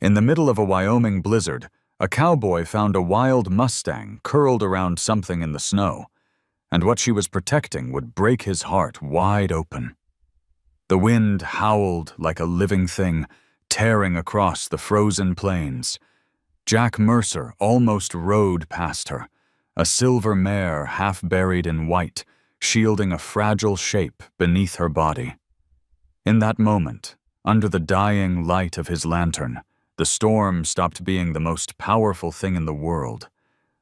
In the middle of a Wyoming blizzard, a cowboy found a wild Mustang curled around something in the snow, and what she was protecting would break his heart wide open. The wind howled like a living thing, tearing across the frozen plains. Jack Mercer almost rode past her, a silver mare half buried in white, shielding a fragile shape beneath her body. In that moment, under the dying light of his lantern, the storm stopped being the most powerful thing in the world.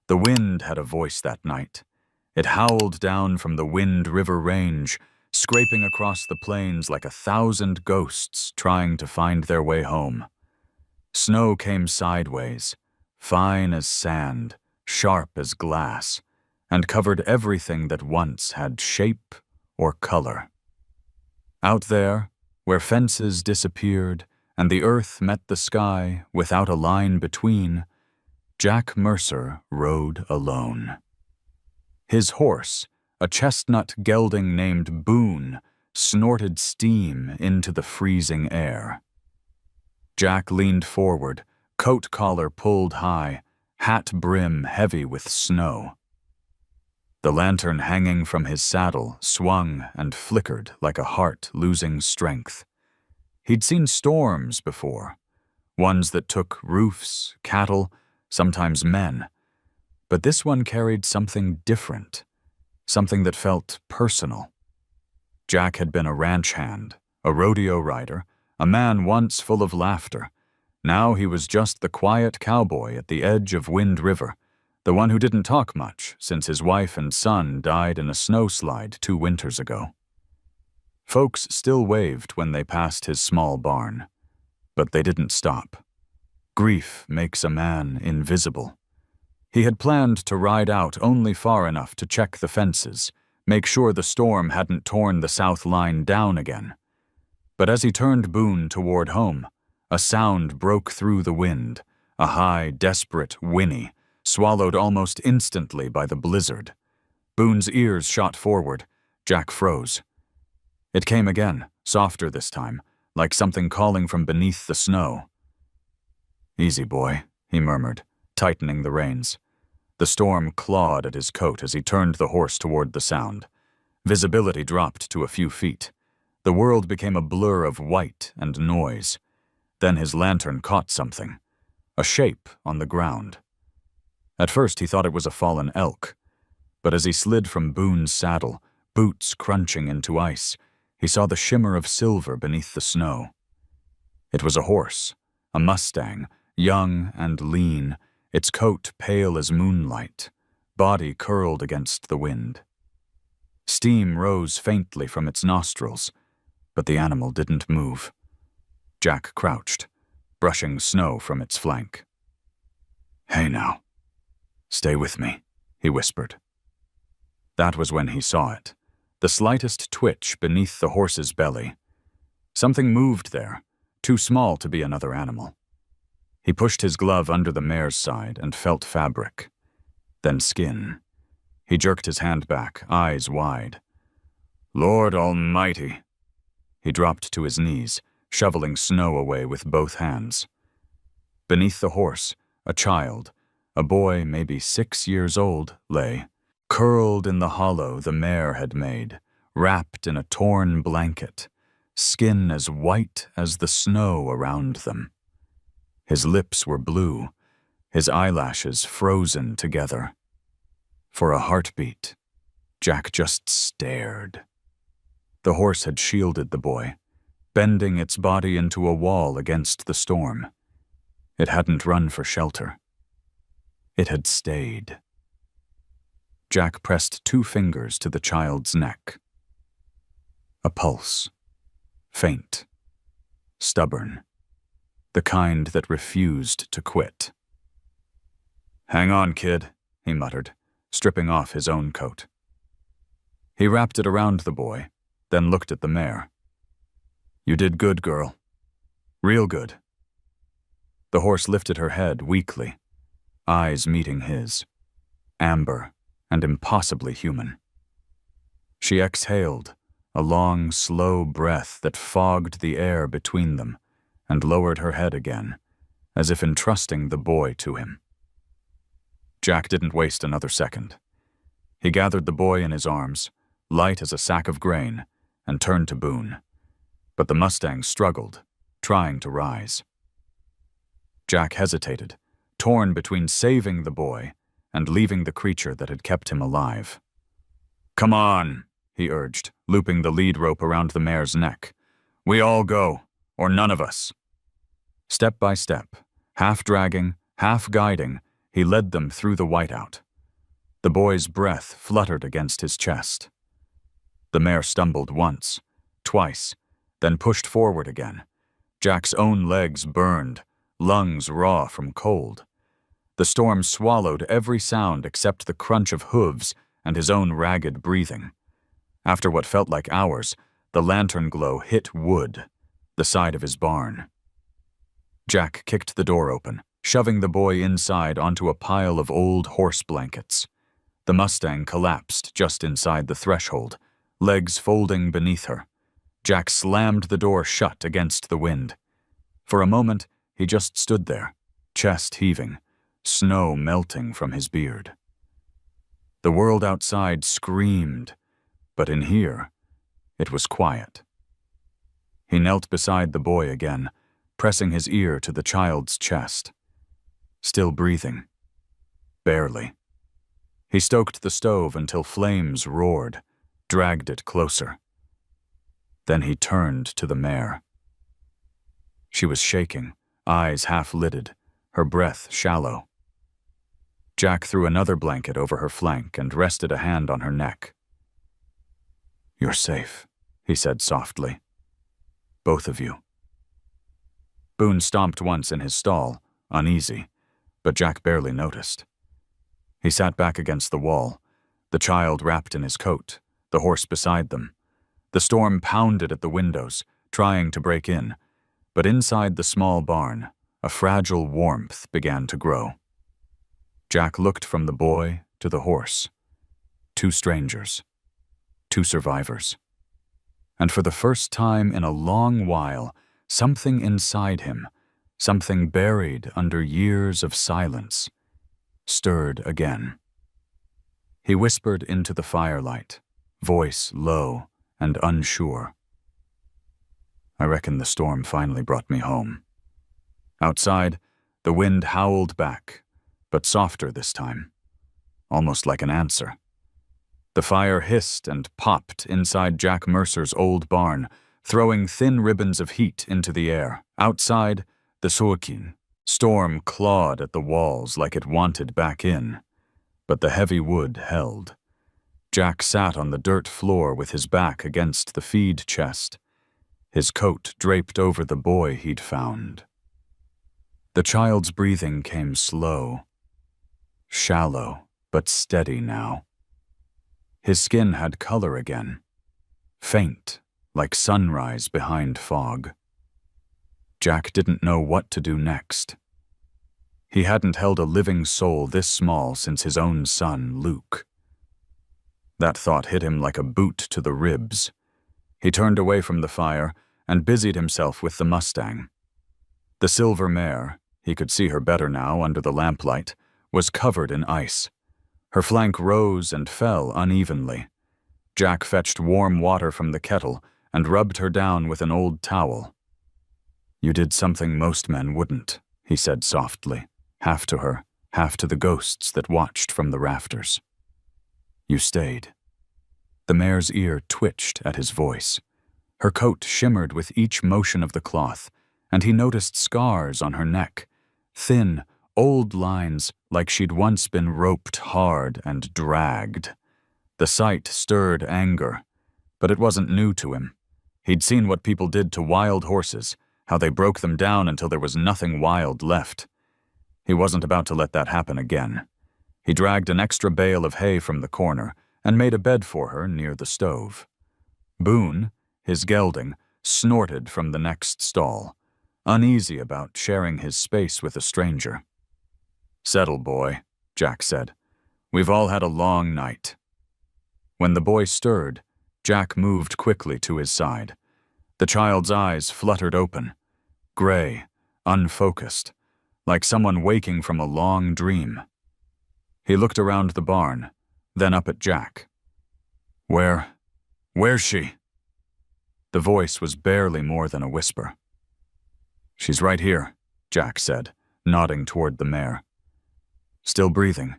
The wind had a voice that night. It howled down from the Wind River Range, scraping across the plains like 1,000 ghosts trying to find their way home. Snow came sideways, fine as sand, sharp as glass, and covered everything that once had shape or color. Out there, where fences disappeared and the earth met the sky without a line between, Jack Mercer rode alone. His horse, a chestnut gelding named Boone, snorted steam into the freezing air. Jack leaned forward, coat collar pulled high, hat brim heavy with snow. The lantern hanging from his saddle swung and flickered like a heart losing strength. He'd seen storms before, ones that took roofs, cattle, sometimes men. But this one carried something different, something that felt personal. Jack had been a ranch hand, a rodeo rider, a man once full of laughter. Now he was just the quiet cowboy at the edge of Wind River, the one who didn't talk much since his wife and son died in a snowslide 2 winters ago. Folks still waved when they passed his small barn, but they didn't stop. Grief makes a man invisible. He had planned to ride out only far enough to check the fences, make sure the storm hadn't torn the south line down again. But as he turned Boone toward home, a sound broke through the wind, a high, desperate whinny, swallowed almost instantly by the blizzard. Boone's ears shot forward. Jack froze. It came again, softer this time, like something calling from beneath the snow. "Easy, boy," he murmured, tightening the reins. The storm clawed at his coat as he turned the horse toward the sound. Visibility dropped to a few feet. The world became a blur of white and noise. Then his lantern caught something, a shape on the ground. At first he thought it was a fallen elk, but as he slid from Boone's saddle, boots crunching into ice, he saw the shimmer of silver beneath the snow. It was a horse, a Mustang, young and lean, its coat pale as moonlight, body curled against the wind. Steam rose faintly from its nostrils, but the animal didn't move. Jack crouched, brushing snow from its flank. "Hey now, stay with me," he whispered. That was when he saw it, the slightest twitch beneath the horse's belly. Something moved there, too small to be another animal. He pushed his glove under the mare's side and felt fabric, then skin. He jerked his hand back, eyes wide. "Lord Almighty!" He dropped to his knees, shoveling snow away with both hands. Beneath the horse, a child, a boy maybe 6 years old, lay, curled in the hollow the mare had made, wrapped in a torn blanket, skin as white as the snow around them. His lips were blue, his eyelashes frozen together. For a heartbeat, Jack just stared. The horse had shielded the boy, bending its body into a wall against the storm. It hadn't run for shelter. It had stayed. Jack pressed 2 fingers to the child's neck. A pulse. Faint. Stubborn. The kind that refused to quit. "Hang on, kid," he muttered, stripping off his own coat. He wrapped it around the boy, then looked at the mare. "You did good, girl. Real good." The horse lifted her head weakly, eyes meeting his, amber and impossibly human. She exhaled, a long, slow breath that fogged the air between them, and lowered her head again, as if entrusting the boy to him. Jack didn't waste another second. He gathered the boy in his arms, light as a sack of grain, and turned to Boone. But the Mustang struggled, trying to rise. Jack hesitated, torn between saving the boy and leaving the creature that had kept him alive. "Come on," he urged, looping the lead rope around the mare's neck. "We all go, or none of us." Step by step, half dragging, half guiding, he led them through the whiteout. The boy's breath fluttered against his chest. The mare stumbled once, twice, then pushed forward again. Jack's own legs burned, lungs raw from cold. The storm swallowed every sound except the crunch of hooves and his own ragged breathing. After what felt like hours, the lantern glow hit wood, the side of his barn. Jack kicked the door open, shoving the boy inside onto a pile of old horse blankets. The Mustang collapsed just inside the threshold, legs folding beneath her. Jack slammed the door shut against the wind. For a moment, he just stood there, chest heaving, snow melting from his beard. The world outside screamed, but in here, it was quiet. He knelt beside the boy again, pressing his ear to the child's chest. Still breathing. Barely. He stoked the stove until flames roared, dragged it closer. Then he turned to the mare. She was shaking, eyes half-lidded, her breath shallow. Jack threw another blanket over her flank and rested a hand on her neck. "You're safe," he said softly. "Both of you." Boone stomped once in his stall, uneasy, but Jack barely noticed. He sat back against the wall, the child wrapped in his coat, the horse beside them. The storm pounded at the windows, trying to break in, but inside the small barn, a fragile warmth began to grow. Jack looked from the boy to the horse. 2 strangers. 2 survivors. And for the first time in a long while, something inside him, something buried under years of silence, stirred again. He whispered into the firelight, voice low and unsure. "I reckon the storm finally brought me home." Outside, the wind howled back, but softer this time, almost like an answer. The fire hissed and popped inside Jack Mercer's old barn, throwing thin ribbons of heat into the air. Outside, the Suakin storm clawed at the walls like it wanted back in, but the heavy wood held. Jack sat on the dirt floor with his back against the feed chest, his coat draped over the boy he'd found. The child's breathing came slow, shallow but steady now. His skin had color again, faint like sunrise behind fog. Jack didn't know what to do next. He hadn't held a living soul this small since his own son, Luke. That thought hit him like a boot to the ribs. He turned away from the fire and busied himself with the Mustang. The silver mare, he could see her better now under the lamplight, was covered in ice. Her flank rose and fell unevenly. Jack fetched warm water from the kettle and rubbed her down with an old towel. "You did something most men wouldn't," he said softly, half to her, half to the ghosts that watched from the rafters. "You stayed." The mare's ear twitched at his voice. Her coat shimmered with each motion of the cloth, and he noticed scars on her neck, thin, old lines like she'd once been roped hard and dragged. The sight stirred anger, but it wasn't new to him. He'd seen what people did to wild horses, how they broke them down until there was nothing wild left. He wasn't about to let that happen again. He dragged an extra bale of hay from the corner and made a bed for her near the stove. Boone, his gelding, snorted from the next stall, uneasy about sharing his space with a stranger. "Settle, boy," Jack said. "We've all had a long night." When the boy stirred, Jack moved quickly to his side. The child's eyes fluttered open, gray, unfocused, like someone waking from a long dream. He looked around the barn, then up at Jack. Where's she?" The voice was barely more than a whisper. "She's right here," Jack said, nodding toward the mare. "Still breathing.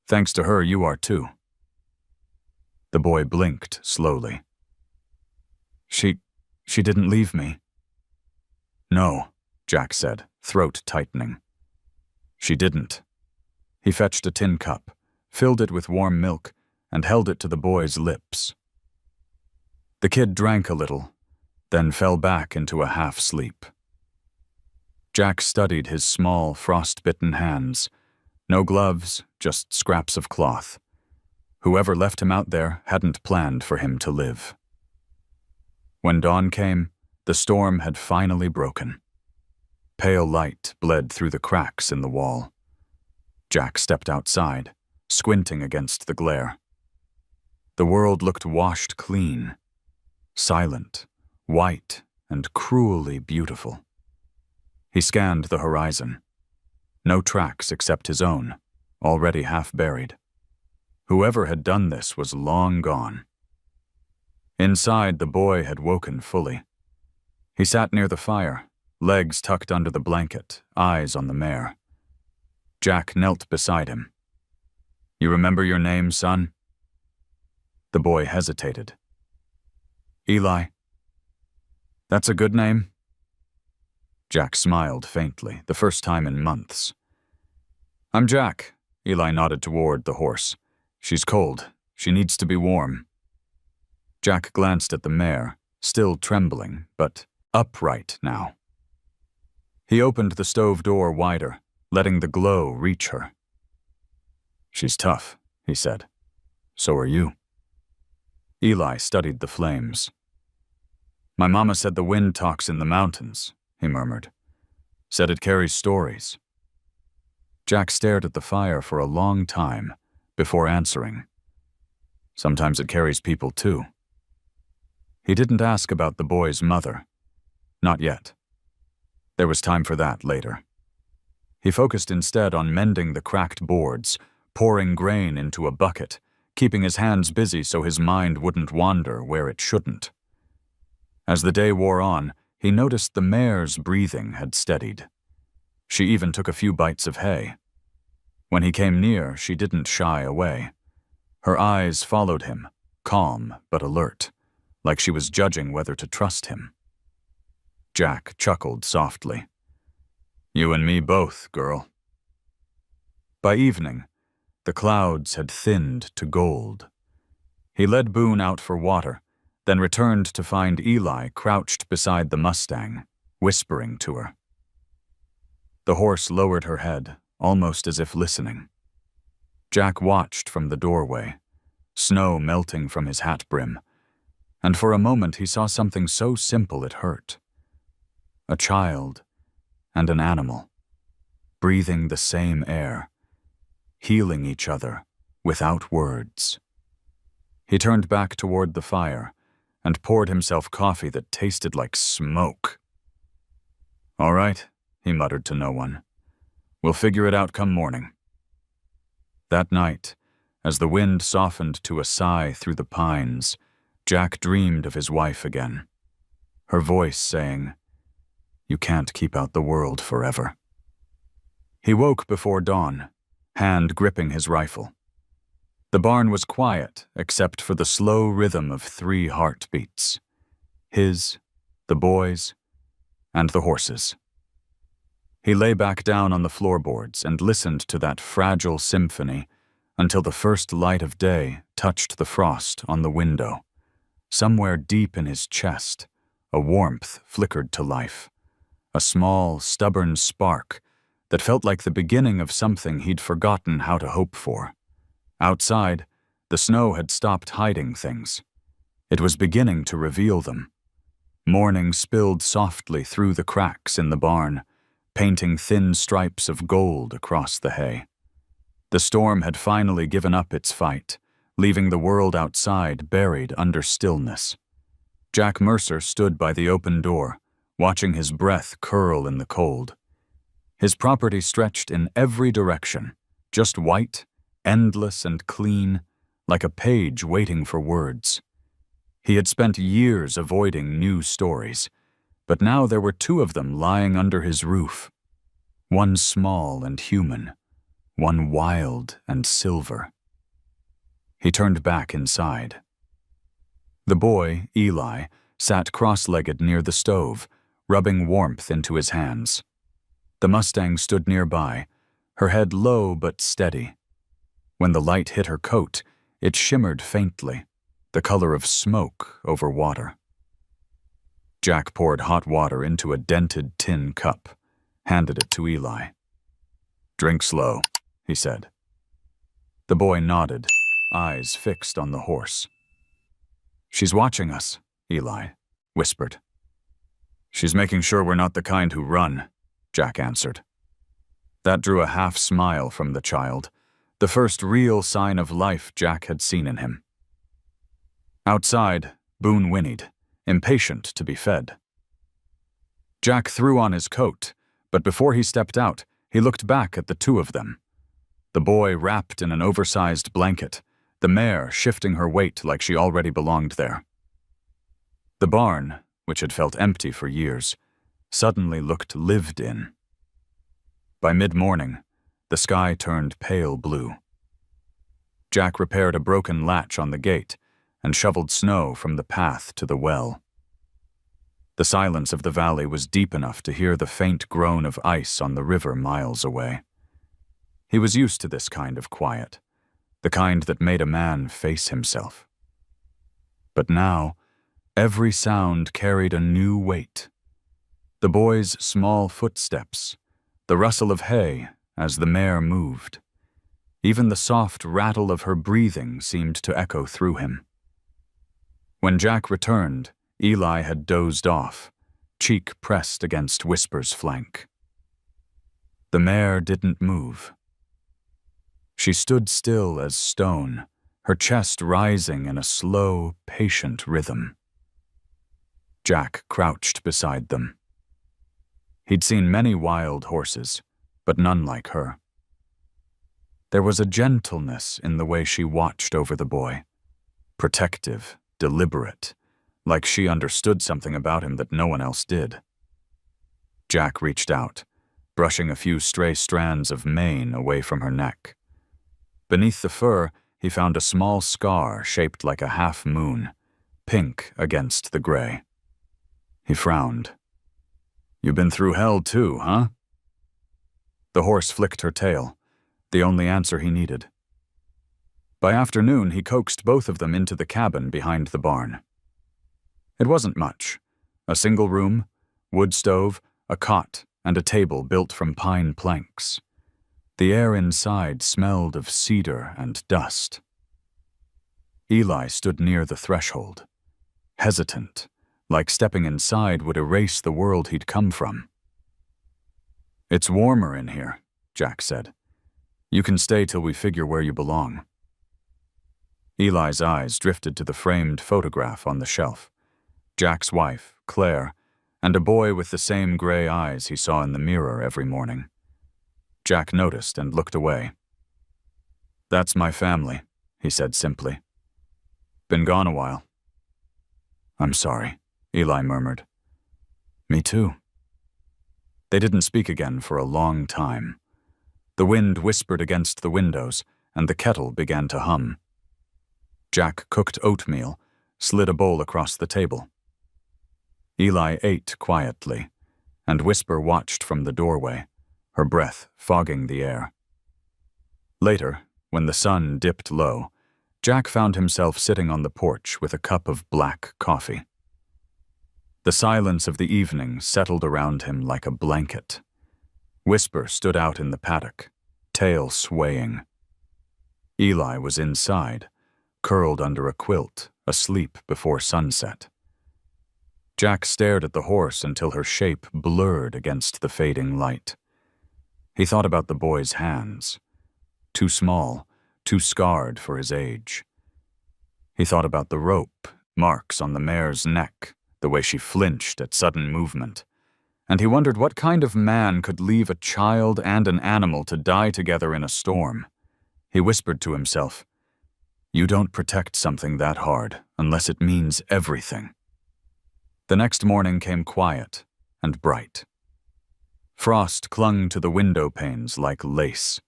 Thanks to her, you are too." The boy blinked slowly. She didn't leave me." "No," Jack said, throat tightening. "She didn't." He fetched a tin cup, filled it with warm milk, and held it to the boy's lips. The kid drank a little, then fell back into a half-sleep. Jack studied his small, frost-bitten hands. No gloves, just scraps of cloth. Whoever left him out there hadn't planned for him to live. When dawn came, the storm had finally broken. Pale light bled through the cracks in the wall. Jack stepped outside, squinting against the glare. The world looked washed clean, silent, white, and cruelly beautiful. He scanned the horizon. No tracks except his own, already half buried. Whoever had done this was long gone. Inside, the boy had woken fully. He sat near the fire, legs tucked under the blanket, eyes on the mare. Jack knelt beside him. "You remember your name, son?" The boy hesitated. "Eli." "That's a good name?" Jack smiled faintly, the first time in months. "I'm Jack." Eli nodded toward the horse. "She's cold. She needs to be warm." Jack glanced at the mare, still trembling, but upright now. He opened the stove door wider, letting the glow reach her. "She's tough," he said. "So are you." Eli studied the flames. "My mama said the wind talks in the mountains," he murmured. "Said it carries stories." Jack stared at the fire for a long time before answering. "Sometimes it carries people too." He didn't ask about the boy's mother. Not yet. There was time for that later. He focused instead on mending the cracked boards, pouring grain into a bucket, keeping his hands busy so his mind wouldn't wander where it shouldn't. As the day wore on, he noticed the mare's breathing had steadied. She even took a few bites of hay. When he came near, she didn't shy away. Her eyes followed him, calm but alert, like she was judging whether to trust him. Jack chuckled softly. "You and me both, girl." By evening, the clouds had thinned to gold. He led Boone out for water, then returned to find Eli crouched beside the Mustang, whispering to her. The horse lowered her head, almost as if listening. Jack watched from the doorway, snow melting from his hat brim, and for a moment he saw something so simple it hurt. A child and an animal, breathing the same air, healing each other without words. He turned back toward the fire and poured himself coffee that tasted like smoke. "All right," he muttered to no one. "We'll figure it out come morning." That night, as the wind softened to a sigh through the pines, Jack dreamed of his wife again, her voice saying, "You can't keep out the world forever." He woke before dawn, hand gripping his rifle. The barn was quiet except for the slow rhythm of 3 heartbeats. His, the boy's, and the horse's. He lay back down on the floorboards and listened to that fragile symphony until the first light of day touched the frost on the window. Somewhere deep in his chest, a warmth flickered to life, a small, stubborn spark that felt like the beginning of something he'd forgotten how to hope for. Outside, the snow had stopped hiding things. It was beginning to reveal them. Morning spilled softly through the cracks in the barn, painting thin stripes of gold across the hay. The storm had finally given up its fight, leaving the world outside buried under stillness. Jack Mercer stood by the open door, watching his breath curl in the cold. His property stretched in every direction, just white, endless and clean, like a page waiting for words. He had spent years avoiding new stories, but now there were two of them lying under his roof. One small and human, one wild and silver. He turned back inside. The boy, Eli, sat cross-legged near the stove, rubbing warmth into his hands. The Mustang stood nearby, her head low but steady. When the light hit her coat, it shimmered faintly, the color of smoke over water. Jack poured hot water into a dented tin cup, handed it to Eli. "Drink slow," he said. The boy nodded, eyes fixed on the horse. "She's watching us," Eli whispered. "She's making sure we're not the kind who run," Jack answered. That drew a half-smile from the child, the first real sign of life Jack had seen in him. Outside, Boone whinnied, impatient to be fed. Jack threw on his coat, but before he stepped out, he looked back at the two of them. The boy wrapped in an oversized blanket, the mare shifting her weight like she already belonged there. The barn, which had felt empty for years, suddenly looked lived in. By mid-morning, the sky turned pale blue. Jack repaired a broken latch on the gate and shoveled snow from the path to the well. The silence of the valley was deep enough to hear the faint groan of ice on the river miles away. He was used to this kind of quiet, the kind that made a man face himself. But now, every sound carried a new weight. The boy's small footsteps, the rustle of hay as the mare moved. Even the soft rattle of her breathing seemed to echo through him. When Jack returned, Eli had dozed off, cheek pressed against Whisper's flank. The mare didn't move. She stood still as stone, her chest rising in a slow, patient rhythm. Jack crouched beside them. He'd seen many wild horses, but none like her. There was a gentleness in the way she watched over the boy, protective, deliberate, like she understood something about him that no one else did. Jack reached out, brushing a few stray strands of mane away from her neck. Beneath the fur, he found a small scar shaped like a half-moon, pink against the gray. He frowned. "You've been through hell too, huh?" The horse flicked her tail, the only answer he needed. By afternoon, he coaxed both of them into the cabin behind the barn. It wasn't much. A single room, wood stove, a cot, and a table built from pine planks. The air inside smelled of cedar and dust. Eli stood near the threshold, hesitant, like stepping inside would erase the world he'd come from. "It's warmer in here," Jack said. "You can stay till we figure where you belong." Eli's eyes drifted to the framed photograph on the shelf. Jack's wife, Claire, and a boy with the same gray eyes he saw in the mirror every morning. Jack noticed and looked away. "That's my family," he said simply. "Been gone a while." "I'm sorry," Eli murmured. "Me too." They didn't speak again for a long time. The wind whispered against the windows, and the kettle began to hum. Jack cooked oatmeal, slid a bowl across the table. Eli ate quietly, and Whisper watched from the doorway, her breath fogging the air. Later, when the sun dipped low, Jack found himself sitting on the porch with a cup of black coffee. The silence of the evening settled around him like a blanket. Whisper stood out in the paddock, tail swaying. Eli was inside, curled under a quilt, asleep before sunset. Jack stared at the horse until her shape blurred against the fading light. He thought about the boy's hands. Too small, too scarred for his age. He thought about the rope, marks on the mare's neck, the way she flinched at sudden movement, and he wondered what kind of man could leave a child and an animal to die together in a storm. He whispered to himself, "You don't protect something that hard unless it means everything." The next morning came quiet and bright. Frost clung to the window panes like lace.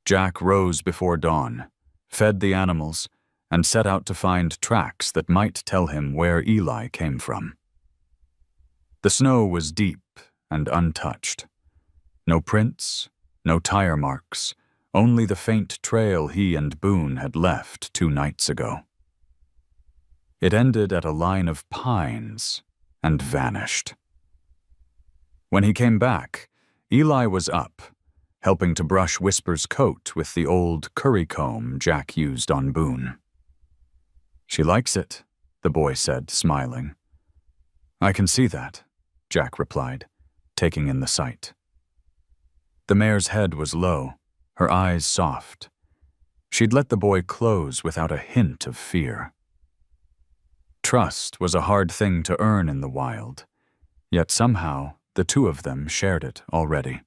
Jack rose before dawn, fed the animals, and set out to find tracks that might tell him where Eli came from. The snow was deep and untouched. No prints, no tire marks, only the faint trail he and Boone had left 2 nights ago. It ended at a line of pines and vanished. When he came back, Eli was up, helping to brush Whisper's coat with the old curry comb Jack used on Boone. "She likes it," the boy said, smiling. "I can see that," Jack replied, taking in the sight. The mare's head was low, her eyes soft. She'd let the boy close without a hint of fear. Trust was a hard thing to earn in the wild, yet somehow the two of them shared it already.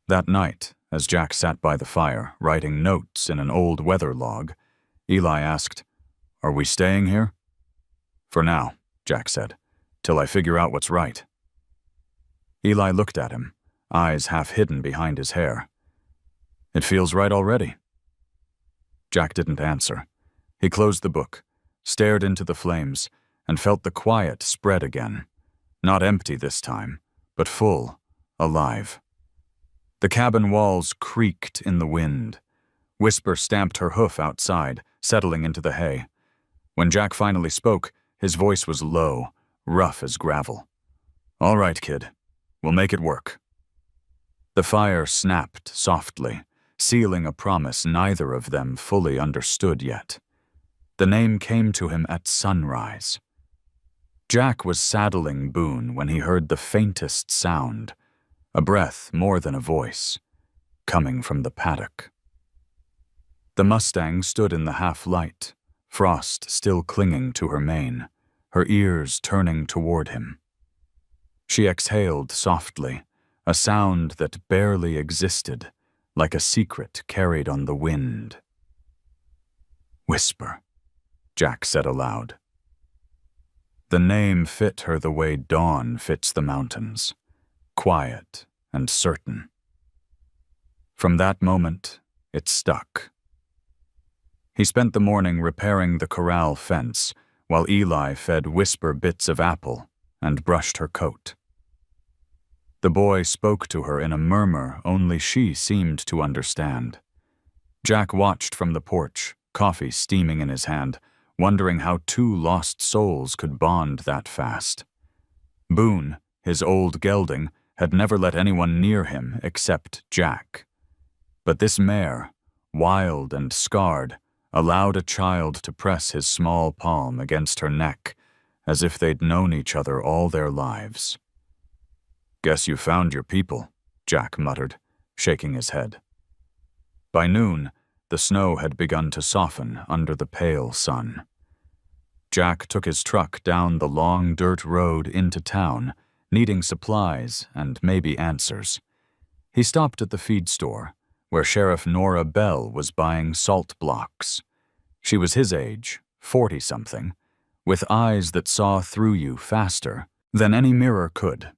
That night, as Jack sat by the fire, writing notes in an old weather log, Eli asked, "Are we staying here?" "For now," Jack said, "till I figure out what's right." Eli looked at him, eyes half hidden behind his hair. "It feels right already." Jack didn't answer. He closed the book, stared into the flames, and felt the quiet spread again. Not empty this time, but full, alive. The cabin walls creaked in the wind. Whisper stamped her hoof outside, settling into the hay. When Jack finally spoke, his voice was low, rough as gravel. "All right, kid. We'll make it work." The fire snapped softly, sealing a promise neither of them fully understood yet. The name came to him at sunrise. Jack was saddling Boone when he heard the faintest sound, a breath more than a voice, coming from the paddock. The Mustang stood in the half-light, Frost still clinging to her mane, her ears turning toward him. She exhaled softly, a sound that barely existed, like a secret carried on the wind. "Whisper," Jack said aloud. The name fit her the way dawn fits the mountains, quiet and certain. From that moment, it stuck. He spent the morning repairing the corral fence, while Eli fed Whisper bits of apple and brushed her coat. The boy spoke to her in a murmur only she seemed to understand. Jack watched from the porch, coffee steaming in his hand, wondering how 2 lost souls could bond that fast. Boone, his old gelding, had never let anyone near him except Jack. But this mare, wild and scarred, allowed a child to press his small palm against her neck, as if they'd known each other all their lives. "Guess you found your people," Jack muttered, shaking his head. By noon, the snow had begun to soften under the pale sun. Jack took his truck down the long dirt road into town, needing supplies and maybe answers. He stopped at the feed store, where Sheriff Nora Bell was buying salt blocks. She was his age, 40-something, with eyes that saw through you faster than any mirror could.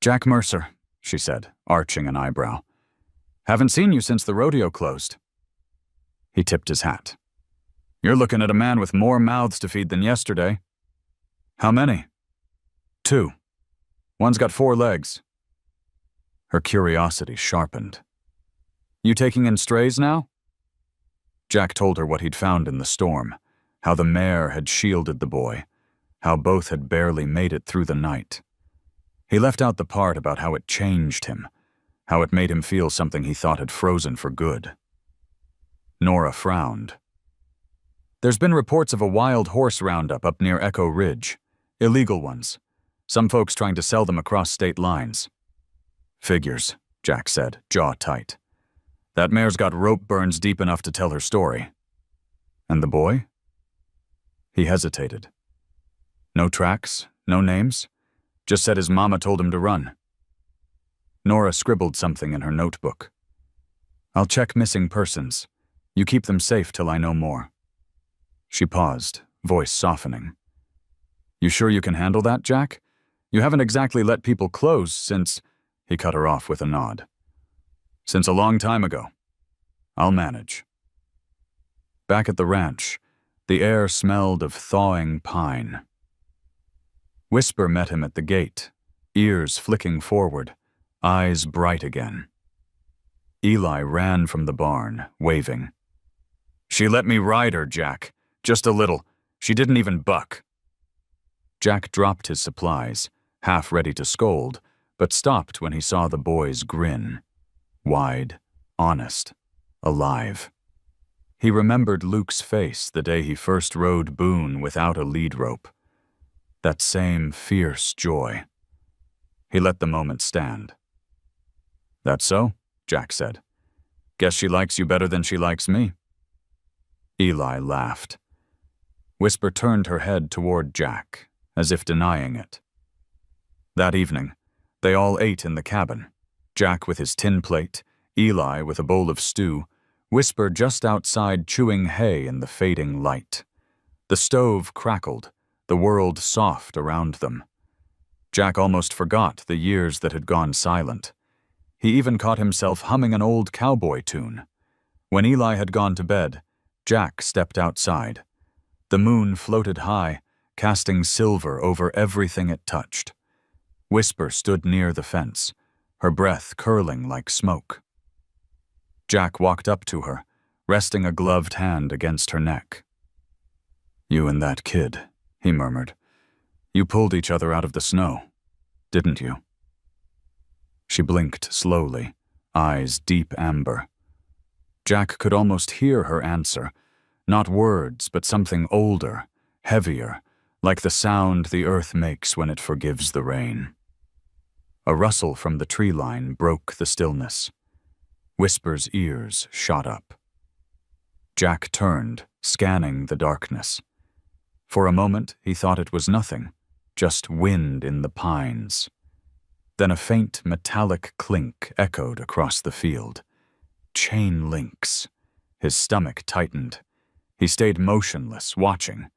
"Jack Mercer," she said, arching an eyebrow. "Haven't seen you since the rodeo closed." He tipped his hat. "You're looking at a man with more mouths to feed than yesterday." "How many?" "2. One's got 4 legs." Her curiosity sharpened. "You taking in strays now?" Jack told her what he'd found in the storm, how the mare had shielded the boy, how both had barely made it through the night. He left out the part about how it changed him, how it made him feel something he thought had frozen for good. Nora frowned. "There's been reports of a wild horse roundup up near Echo Ridge. Illegal ones. Some folks trying to sell them across state lines." "Figures," Jack said, jaw tight. "That mare's got rope burns deep enough to tell her story." "And the boy?" He hesitated. "No tracks, no names? Just said his mama told him to run. Nora scribbled something in her notebook. I'll check missing persons. You keep them safe till I know more. She paused, voice softening. You sure you can handle that, Jack? You haven't exactly let people close since… He cut her off with a nod. Since a long time ago. I'll manage. Back at the ranch, the air smelled of thawing pine. Whisper met him at the gate, ears flicking forward, eyes bright again. Eli ran from the barn, waving. She let me ride her, Jack. Just a little. She didn't even buck. Jack dropped his supplies, half ready to scold, but stopped when he saw the boy's grin. Wide, honest, alive. He remembered Luke's face the day he first rode Boone without a lead rope. That same fierce joy. He let the moment stand. That so? Jack said. Guess she likes you better than she likes me. Eli laughed. Whisper turned her head toward Jack, as if denying it. That evening, they all ate in the cabin, Jack with his tin plate, Eli with a bowl of stew, Whisper just outside chewing hay in the fading light. The stove crackled, the world soft around them. Jack almost forgot the years that had gone silent. He even caught himself humming an old Cowboy tune. When Eli had gone to bed, Jack stepped outside. The moon floated high, casting silver over everything it touched. Whisper stood near the fence, her breath curling like smoke. Jack walked up to her, resting a gloved hand against her neck. You and that kid, he murmured. You pulled each other out of the snow, didn't you? She blinked slowly, eyes deep amber. Jack could almost hear her answer, not words, but something older, heavier, like the sound the earth makes when it forgives the rain. A rustle from the tree line broke the stillness. Whisper's ears shot up. Jack turned, scanning the darkness. For a moment, he thought it was nothing, just wind in the pines. Then a faint metallic clink echoed across the field. Chain links. His stomach tightened. He stayed motionless, watching,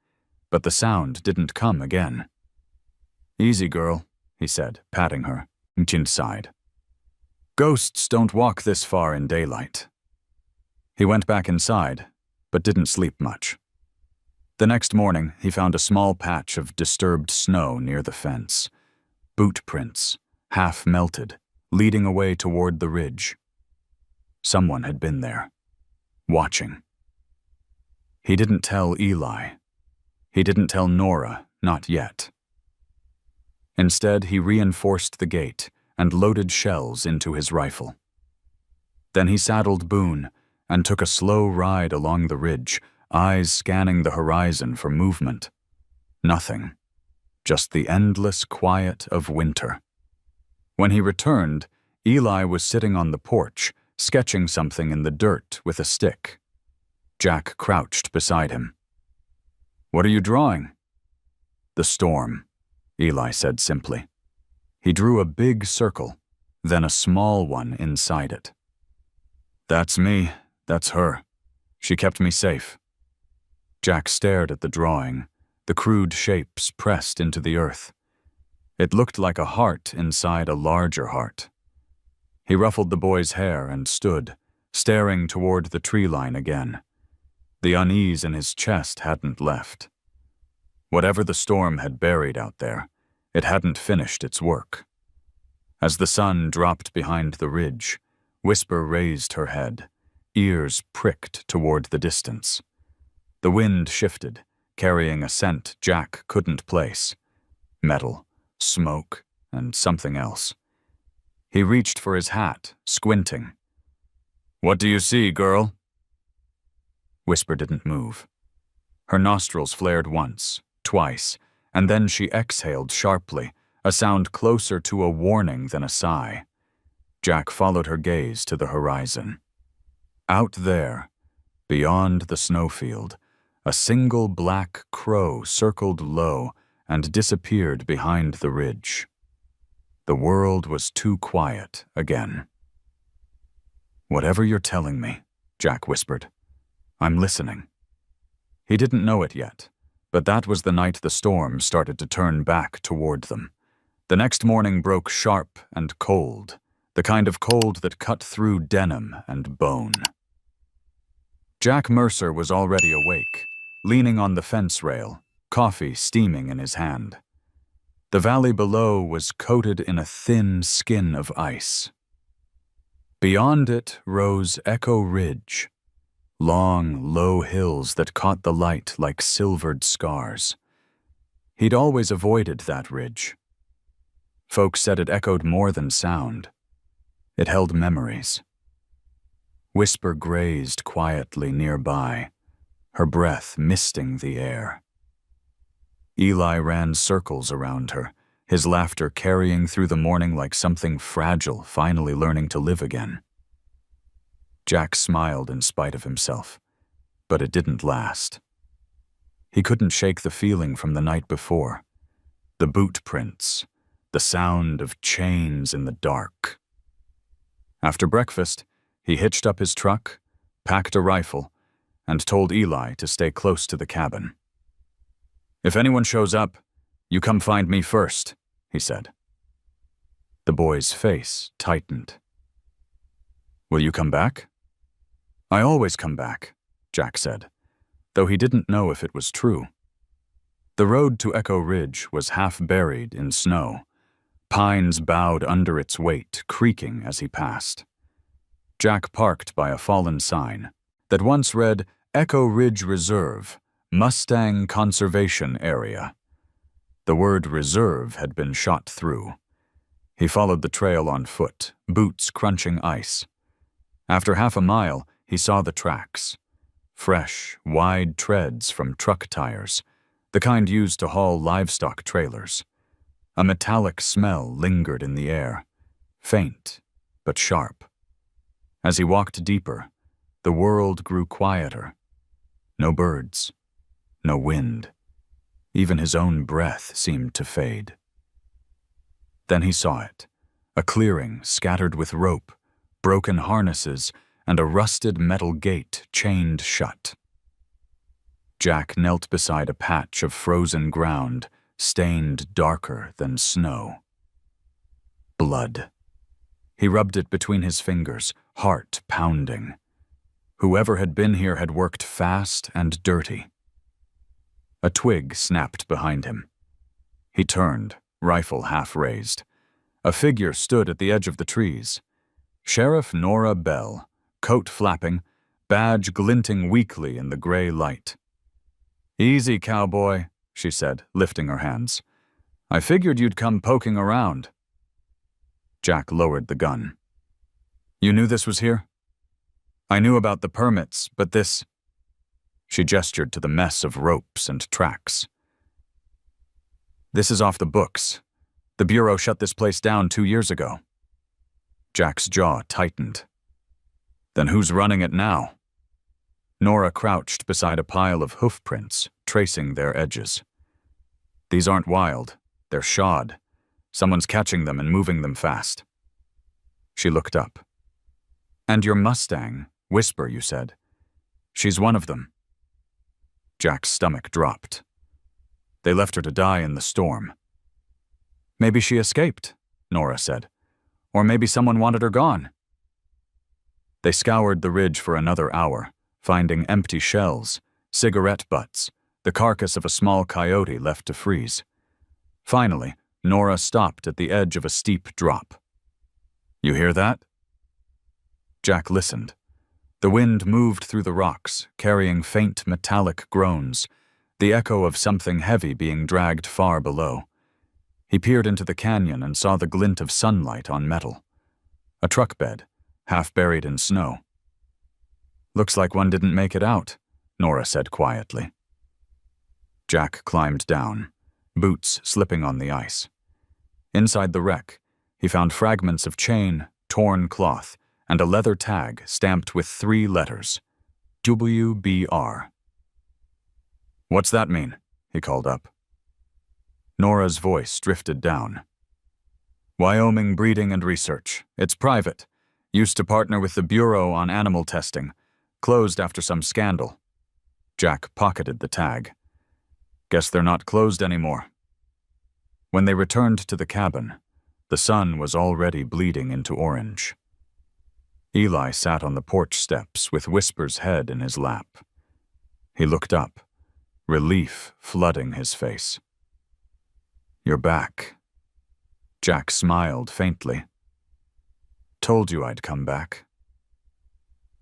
but the sound didn't come again. Easy, girl, he said, patting her. Jin sighed. Ghosts don't walk this far in daylight. He went back inside, but didn't sleep much. The next morning, he found a small patch of disturbed snow near the fence. Boot prints, half melted, leading away toward the ridge. Someone had been there, watching. He didn't tell Eli. He didn't tell Nora, not yet. Instead, he reinforced the gate and loaded shells into his rifle. Then he saddled Boone and took a slow ride along the ridge, eyes scanning the horizon for movement. Nothing. Just the endless quiet of winter. When he returned, Eli was sitting on the porch, sketching something in the dirt with a stick. Jack crouched beside him. What are you drawing? The storm, Eli said simply. He drew a big circle, then a small one inside it. That's me, that's her. She kept me safe. Jack stared at the drawing, the crude shapes pressed into the earth. It looked like a heart inside a larger heart. He ruffled the boy's hair and stood, staring toward the tree line again. The unease in his chest hadn't left. Whatever the storm had buried out there, it hadn't finished its work. As the sun dropped behind the ridge, Whisper raised her head, ears pricked toward the distance. The wind shifted, carrying a scent Jack couldn't place. Metal, smoke, and something else. He reached for his hat, squinting. What do you see, girl? Whisper didn't move. Her nostrils flared once, twice, and then she exhaled sharply, a sound closer to a warning than a sigh. Jack followed her gaze to the horizon. Out there, beyond the snowfield, a single black crow circled low and disappeared behind the ridge. The world was too quiet again. "Whatever you're telling me," Jack whispered. "I'm listening." He didn't know it yet, but that was the night the storm started to turn back toward them. The next morning broke sharp and cold, the kind of cold that cut through denim and bone. Jack Mercer was already awake, leaning on the fence rail, coffee steaming in his hand. The valley below was coated in a thin skin of ice. Beyond it rose Echo Ridge, long, low hills that caught the light like silvered scars. He'd always avoided that ridge. Folks said it echoed more than sound. It held memories. Whisper grazed quietly nearby, her breath misting the air. Eli ran circles around her, his laughter carrying through the morning like something fragile finally learning to live again. Jack smiled in spite of himself, but it didn't last. He couldn't shake the feeling from the night before, the boot prints, the sound of chains in the dark. After breakfast, he hitched up his truck, packed a rifle, and told Eli to stay close to the cabin. "If anyone shows up, you come find me first," he said. The boy's face tightened. "Will you come back?" "I always come back," Jack said, though he didn't know if it was true. The road to Echo Ridge was half buried in snow. Pines bowed under its weight, creaking as he passed. Jack parked by a fallen sign that once read Echo Ridge Reserve, Mustang Conservation Area. The word reserve had been shot through. He followed the trail on foot, boots crunching ice. After half a mile, he saw the tracks. Fresh, wide treads from truck tires, the kind used to haul livestock trailers. A metallic smell lingered in the air, faint but sharp. As he walked deeper, the world grew quieter. No birds, no wind. Even his own breath seemed to fade. Then he saw it, a clearing scattered with rope, broken harnesses, and a rusted metal gate chained shut. Jack knelt beside a patch of frozen ground, stained darker than snow. Blood. He rubbed it between his fingers, heart pounding. Whoever had been here had worked fast and dirty. A twig snapped behind him. He turned, rifle half raised. A figure stood at the edge of the trees. Sheriff Nora Bell, coat flapping, badge glinting weakly in the gray light. "Easy, cowboy," she said, lifting her hands. "I figured you'd come poking around." Jack lowered the gun. "You knew this was here?" "I knew about the permits, but this—" She gestured to the mess of ropes and tracks. "This is off the books. The Bureau shut this place down 2 years ago." Jack's jaw tightened. "Then who's running it now?" Nora crouched beside a pile of hoof prints, tracing their edges. "These aren't wild. They're shod. Someone's catching them and moving them fast." She looked up. "And your Mustang, Whisper, you said. She's one of them." Jack's stomach dropped. "They left her to die in the storm." "Maybe she escaped," Nora said. "Or maybe someone wanted her gone." They scoured the ridge for another hour, finding empty shells, cigarette butts, the carcass of a small coyote left to freeze. Finally, Nora stopped at the edge of a steep drop. "You hear that?" Jack listened. The wind moved through the rocks, carrying faint metallic groans, the echo of something heavy being dragged far below. He peered into the canyon and saw the glint of sunlight on metal. A truck bed, half buried in snow. "Looks like one didn't make it out," Nora said quietly. Jack climbed down, boots slipping on the ice. Inside the wreck, he found fragments of chain, torn cloth, and a leather tag stamped with 3 letters, WBR. "What's that mean?" he called up. Nora's voice drifted down. Wyoming Breeding and Research. It's private. Used to partner with the Bureau on animal testing. Closed after some scandal. Jack pocketed the tag. Guess they're not closed anymore. When they returned to the cabin, the sun was already bleeding into orange. Eli sat on the porch steps with Whisper's head in his lap. He looked up, relief flooding his face. "You're back." Jack smiled faintly. "Told you I'd come back."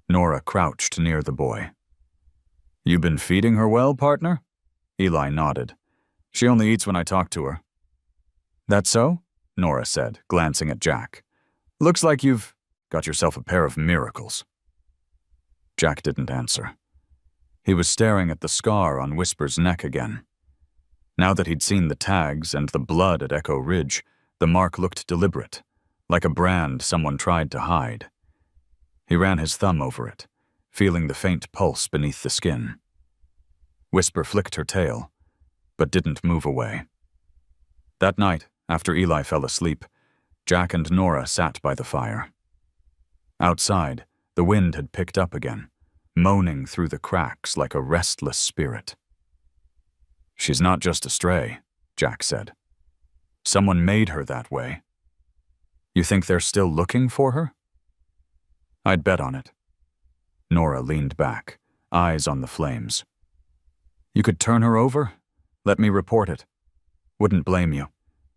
Nora crouched near the boy. "You been feeding her well, partner?" Eli nodded. "She only eats when I talk to her." "That so?" Nora said, glancing at Jack. "Looks like you've got yourself a pair of miracles." Jack didn't answer. He was staring at the scar on Whisper's neck again. Now that he'd seen the tags and the blood at Echo Ridge, the mark looked deliberate, like a brand someone tried to hide. He ran his thumb over it, feeling the faint pulse beneath the skin. Whisper flicked her tail, but didn't move away. That night, after Eli fell asleep, Jack and Nora sat by the fire. Outside, the wind had picked up again, moaning through the cracks like a restless spirit. "She's not just a stray," Jack said. "Someone made her that way." "You think they're still looking for her?" "I'd bet on it." Nora leaned back, eyes on the flames. "You could turn her over? Let me report it. Wouldn't blame you.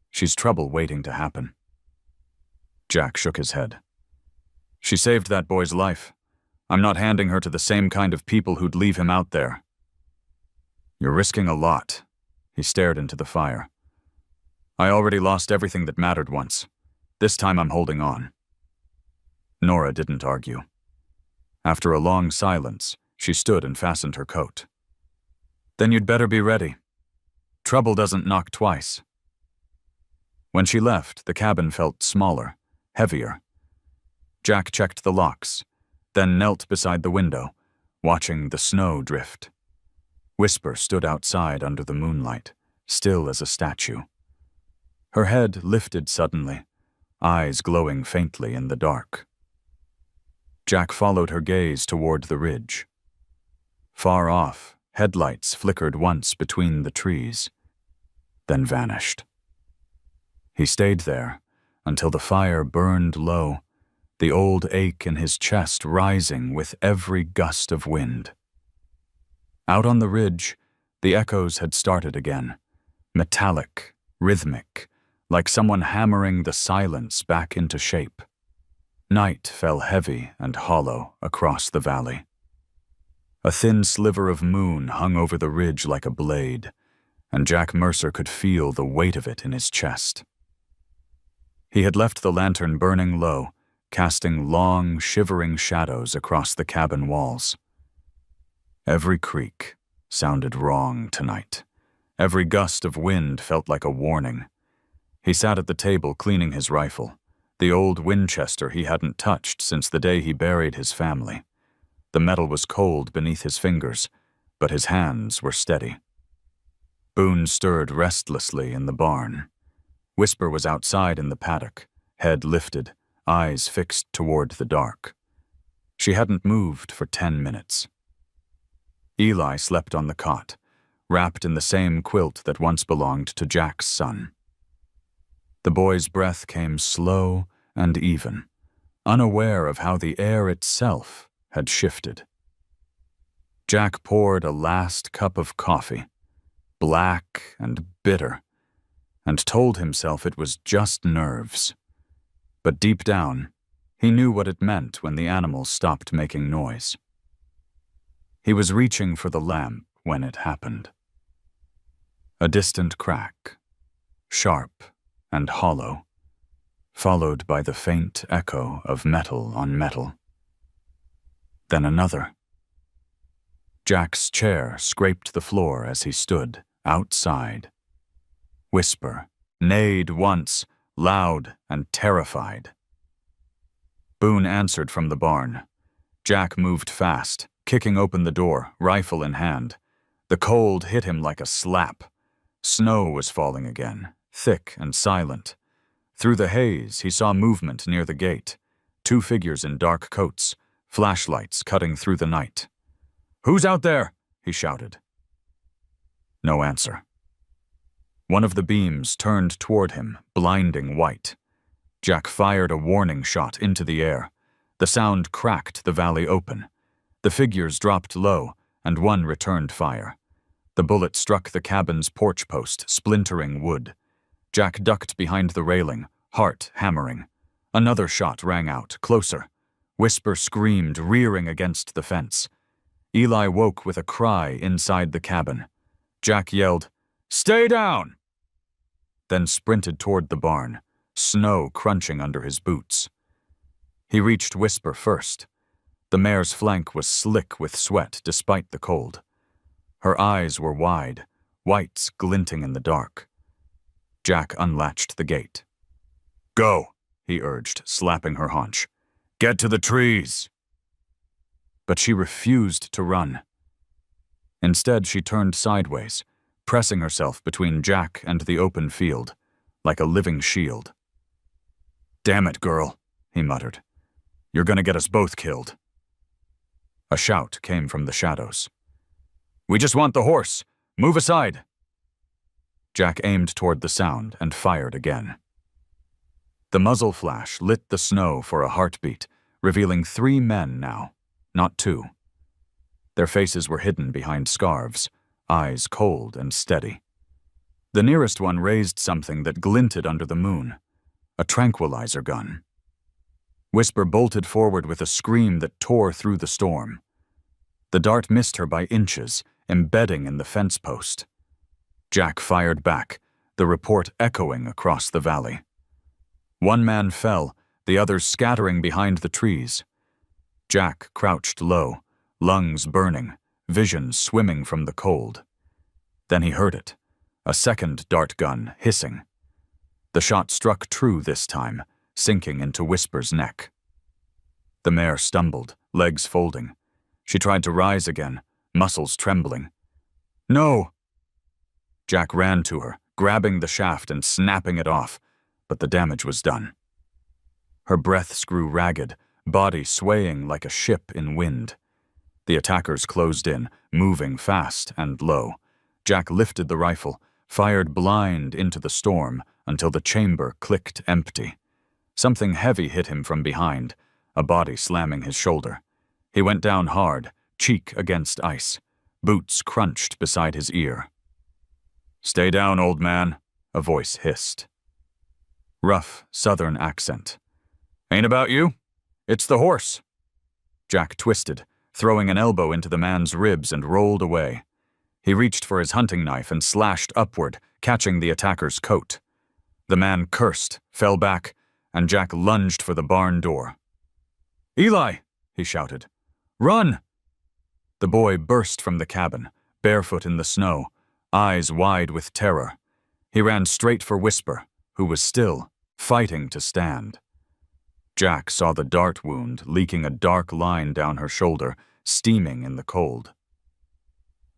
She's trouble waiting to happen." Jack shook his head. "She saved that boy's life. I'm not handing her to the same kind of people who'd leave him out there." "You're risking a lot." He stared into the fire. "I already lost everything that mattered once. This time I'm holding on." Nora didn't argue. After a long silence, she stood and fastened her coat. "Then you'd better be ready. Trouble doesn't knock twice." When she left, the cabin felt smaller, heavier. Jack checked the locks, then knelt beside the window, watching the snow drift. Whisper stood outside under the moonlight, still as a statue. Her head lifted suddenly, eyes glowing faintly in the dark. Jack followed her gaze toward the ridge. Far off, headlights flickered once between the trees, then vanished. He stayed there until the fire burned low, the old ache in his chest rising with every gust of wind. Out on the ridge, the echoes had started again, metallic, rhythmic, like someone hammering the silence back into shape. Night fell heavy and hollow across the valley. A thin sliver of moon hung over the ridge like a blade, and Jack Mercer could feel the weight of it in his chest. He had left the lantern burning low, casting long, shivering shadows across the cabin walls. Every creak sounded wrong tonight. Every gust of wind felt like a warning. He sat at the table cleaning his rifle, the old Winchester he hadn't touched since the day he buried his family. The metal was cold beneath his fingers, but his hands were steady. Boone stirred restlessly in the barn. Whisper was outside in the paddock, head lifted, eyes fixed toward the dark. She hadn't moved for 10 minutes. Eli slept on the cot, wrapped in the same quilt that once belonged to Jack's son. The boy's breath came slow and even, unaware of how the air itself had shifted. Jack poured a last cup of coffee, black and bitter, and told himself it was just nerves. But deep down, he knew what it meant when the animals stopped making noise. He was reaching for the lamp when it happened. A distant crack, sharp and hollow, followed by the faint echo of metal on metal. Then another. Jack's chair scraped the floor as he stood outside. Whisper neighed once, loud and terrified. Boone answered from the barn. Jack moved fast, kicking open the door, rifle in hand. The cold hit him like a slap. Snow was falling again, thick and silent. Through the haze, he saw movement near the gate. 2 figures in dark coats, flashlights cutting through the night. "Who's out there?" he shouted. No answer. One of the beams turned toward him, blinding white. Jack fired a warning shot into the air. The sound cracked the valley open. The figures dropped low, and one returned fire. The bullet struck the cabin's porch post, splintering wood. Jack ducked behind the railing, heart hammering. Another shot rang out, closer. Whisper screamed, rearing against the fence. Eli woke with a cry inside the cabin. Jack yelled, "Stay down!" Then sprinted toward the barn, snow crunching under his boots. He reached Whisper first. The mare's flank was slick with sweat despite the cold. Her eyes were wide, whites glinting in the dark. Jack unlatched the gate. "Go," he urged, slapping her haunch. "Get to the trees." But she refused to run. Instead, she turned sideways, pressing herself between Jack and the open field, like a living shield. "Damn it, girl," he muttered. "You're gonna get us both killed." A shout came from the shadows. "We just want the horse! Move aside!" Jack aimed toward the sound and fired again. The muzzle flash lit the snow for a heartbeat, revealing 3 men now, not 2. Their faces were hidden behind scarves, eyes cold and steady. The nearest one raised something that glinted under the moon, a tranquilizer gun. Whisper bolted forward with a scream that tore through the storm. The dart missed her by inches, embedding in the fence post. Jack fired back, the report echoing across the valley. 1 man fell, the others scattering behind the trees. Jack crouched low, lungs burning, vision swimming from the cold. Then he heard it, a second dart gun hissing. The shot struck true this time, sinking into Whisper's neck. The mare stumbled, legs folding. She tried to rise again, muscles trembling. "No!" Jack ran to her, grabbing the shaft and snapping it off, but the damage was done. Her breaths grew ragged, body swaying like a ship in wind. The attackers closed in, moving fast and low. Jack lifted the rifle, fired blind into the storm until the chamber clicked empty. Something heavy hit him from behind, a body slamming his shoulder. He went down hard, cheek against ice. Boots crunched beside his ear. "Stay down, old man," a voice hissed. Rough, southern accent. "Ain't about you. It's the horse." Jack twisted, throwing an elbow into the man's ribs and rolled away. He reached for his hunting knife and slashed upward, catching the attacker's coat. The man cursed, fell back, and Jack lunged for the barn door. "Eli!" he shouted. "Run!" The boy burst from the cabin, barefoot in the snow, eyes wide with terror. He ran straight for Whisper, who was still, fighting to stand. Jack saw the dart wound leaking a dark line down her shoulder, steaming in the cold.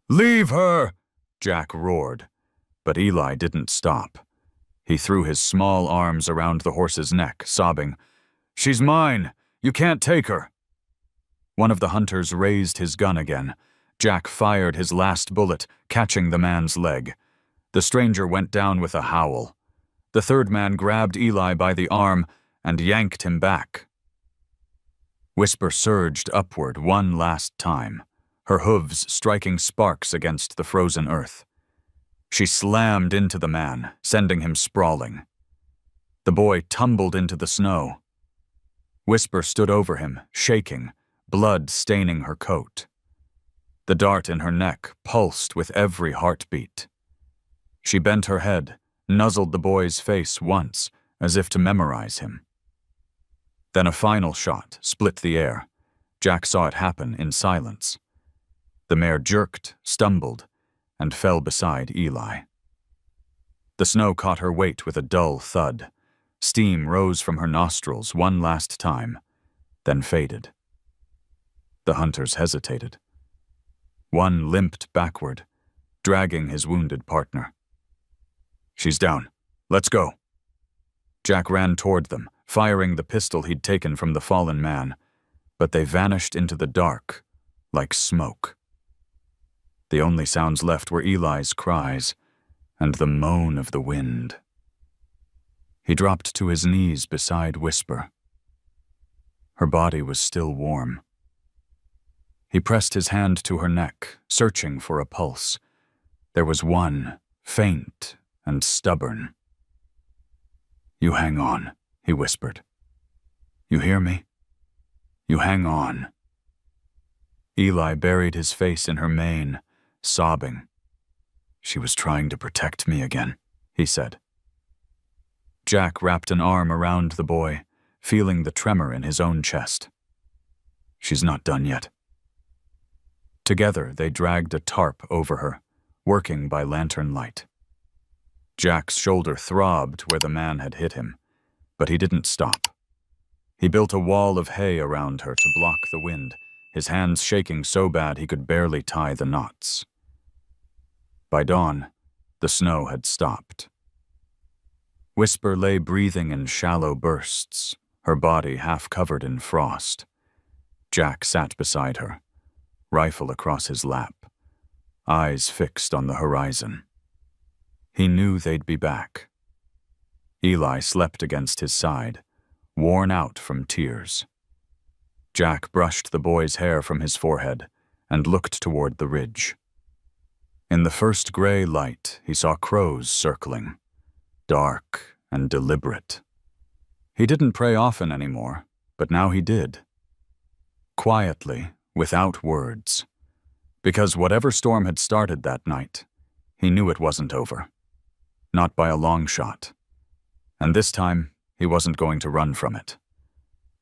"Leave her!" Jack roared, but Eli didn't stop. He threw his small arms around the horse's neck, sobbing, "She's mine! You can't take her!" One of the hunters raised his gun again. Jack fired his last bullet, catching the man's leg. The stranger went down with a howl. The third man grabbed Eli by the arm and yanked him back. Whisper surged upward one last time, her hooves striking sparks against the frozen earth. She slammed into the man, sending him sprawling. The boy tumbled into the snow. Whisper stood over him, shaking, blood staining her coat. The dart in her neck pulsed with every heartbeat. She bent her head, nuzzled the boy's face once, as if to memorize him. Then a final shot split the air. Jack saw it happen in silence. The mare jerked, stumbled, and fell beside Eli. The snow caught her weight with a dull thud. Steam rose from her nostrils one last time, then faded. The hunters hesitated. One limped backward, dragging his wounded partner. "She's down. Let's go." Jack ran toward them, firing the pistol he'd taken from the fallen man, but they vanished into the dark like smoke. The only sounds left were Eli's cries and the moan of the wind. He dropped to his knees beside Whisper. Her body was still warm. He pressed his hand to her neck, searching for a pulse. There was one, faint and stubborn. "You hang on," he whispered. "You hear me? You hang on." Eli buried his face in her mane, sobbing. "She was trying to protect me again," he said. Jack wrapped an arm around the boy, feeling the tremor in his own chest. "She's not done yet." Together, they dragged a tarp over her, working by lantern light. Jack's shoulder throbbed where the man had hit him, but he didn't stop. He built a wall of hay around her to block the wind, his hands shaking so bad he could barely tie the knots. By dawn, the snow had stopped. Whisper lay breathing in shallow bursts, her body half covered in frost. Jack sat beside her, rifle across his lap, eyes fixed on the horizon. He knew they'd be back. Eli slept against his side, worn out from tears. Jack brushed the boy's hair from his forehead and looked toward the ridge. In the first gray light, he saw crows circling, dark and deliberate. He didn't pray often anymore, but now he did. Quietly, without words. Because whatever storm had started that night, he knew it wasn't over. Not by a long shot. And this time, he wasn't going to run from it.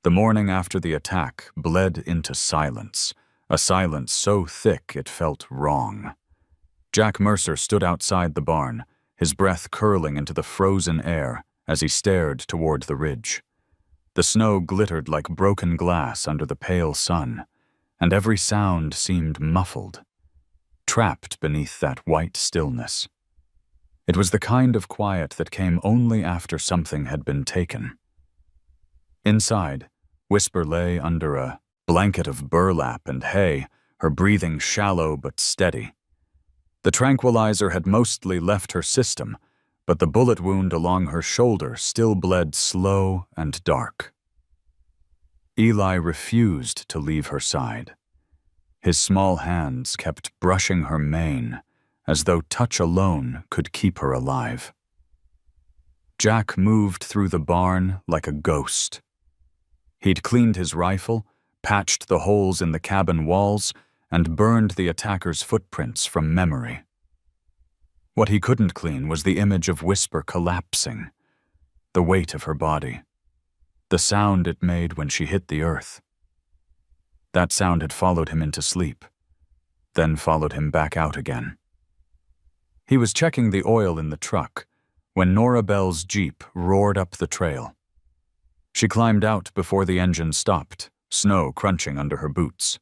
The morning after the attack bled into silence, a silence so thick it felt wrong. Jack Mercer stood outside the barn, his breath curling into the frozen air as he stared toward the ridge. The snow glittered like broken glass under the pale sun, and every sound seemed muffled, trapped beneath that white stillness. It was the kind of quiet that came only after something had been taken. Inside, Whisper lay under a blanket of burlap and hay, her breathing shallow but steady. The tranquilizer had mostly left her system, but the bullet wound along her shoulder still bled slow and dark. Eli refused to leave her side. His small hands kept brushing her mane, as though touch alone could keep her alive. Jack moved through the barn like a ghost. He'd cleaned his rifle, patched the holes in the cabin walls, and burned the attacker's footprints from memory. What he couldn't clean was the image of Whisper collapsing, the weight of her body, the sound it made when she hit the earth. That sound had followed him into sleep, then followed him back out again. He was checking the oil in the truck when Nora Bell's Jeep roared up the trail. She climbed out before the engine stopped, snow crunching under her boots.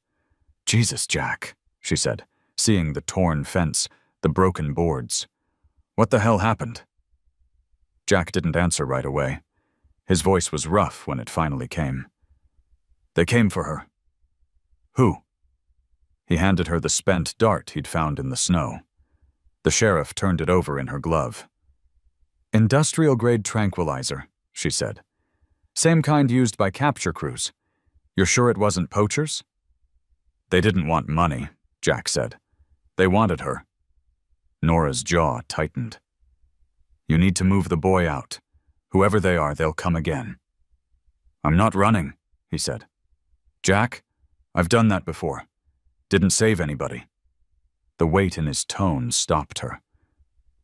"Jesus, Jack," she said, seeing the torn fence, the broken boards. "What the hell happened?" Jack didn't answer right away. His voice was rough when it finally came. "They came for her." "Who?" He handed her the spent dart he'd found in the snow. The sheriff turned it over in her glove. "Industrial-grade tranquilizer," she said. "Same kind used by capture crews. You're sure it wasn't poachers?" "They didn't want money," Jack said. "They wanted her." Nora's jaw tightened. "You need to move the boy out. Whoever they are, they'll come again." "I'm not running," he said. "Jack, I've done that before. Didn't save anybody." The weight in his tone stopped her.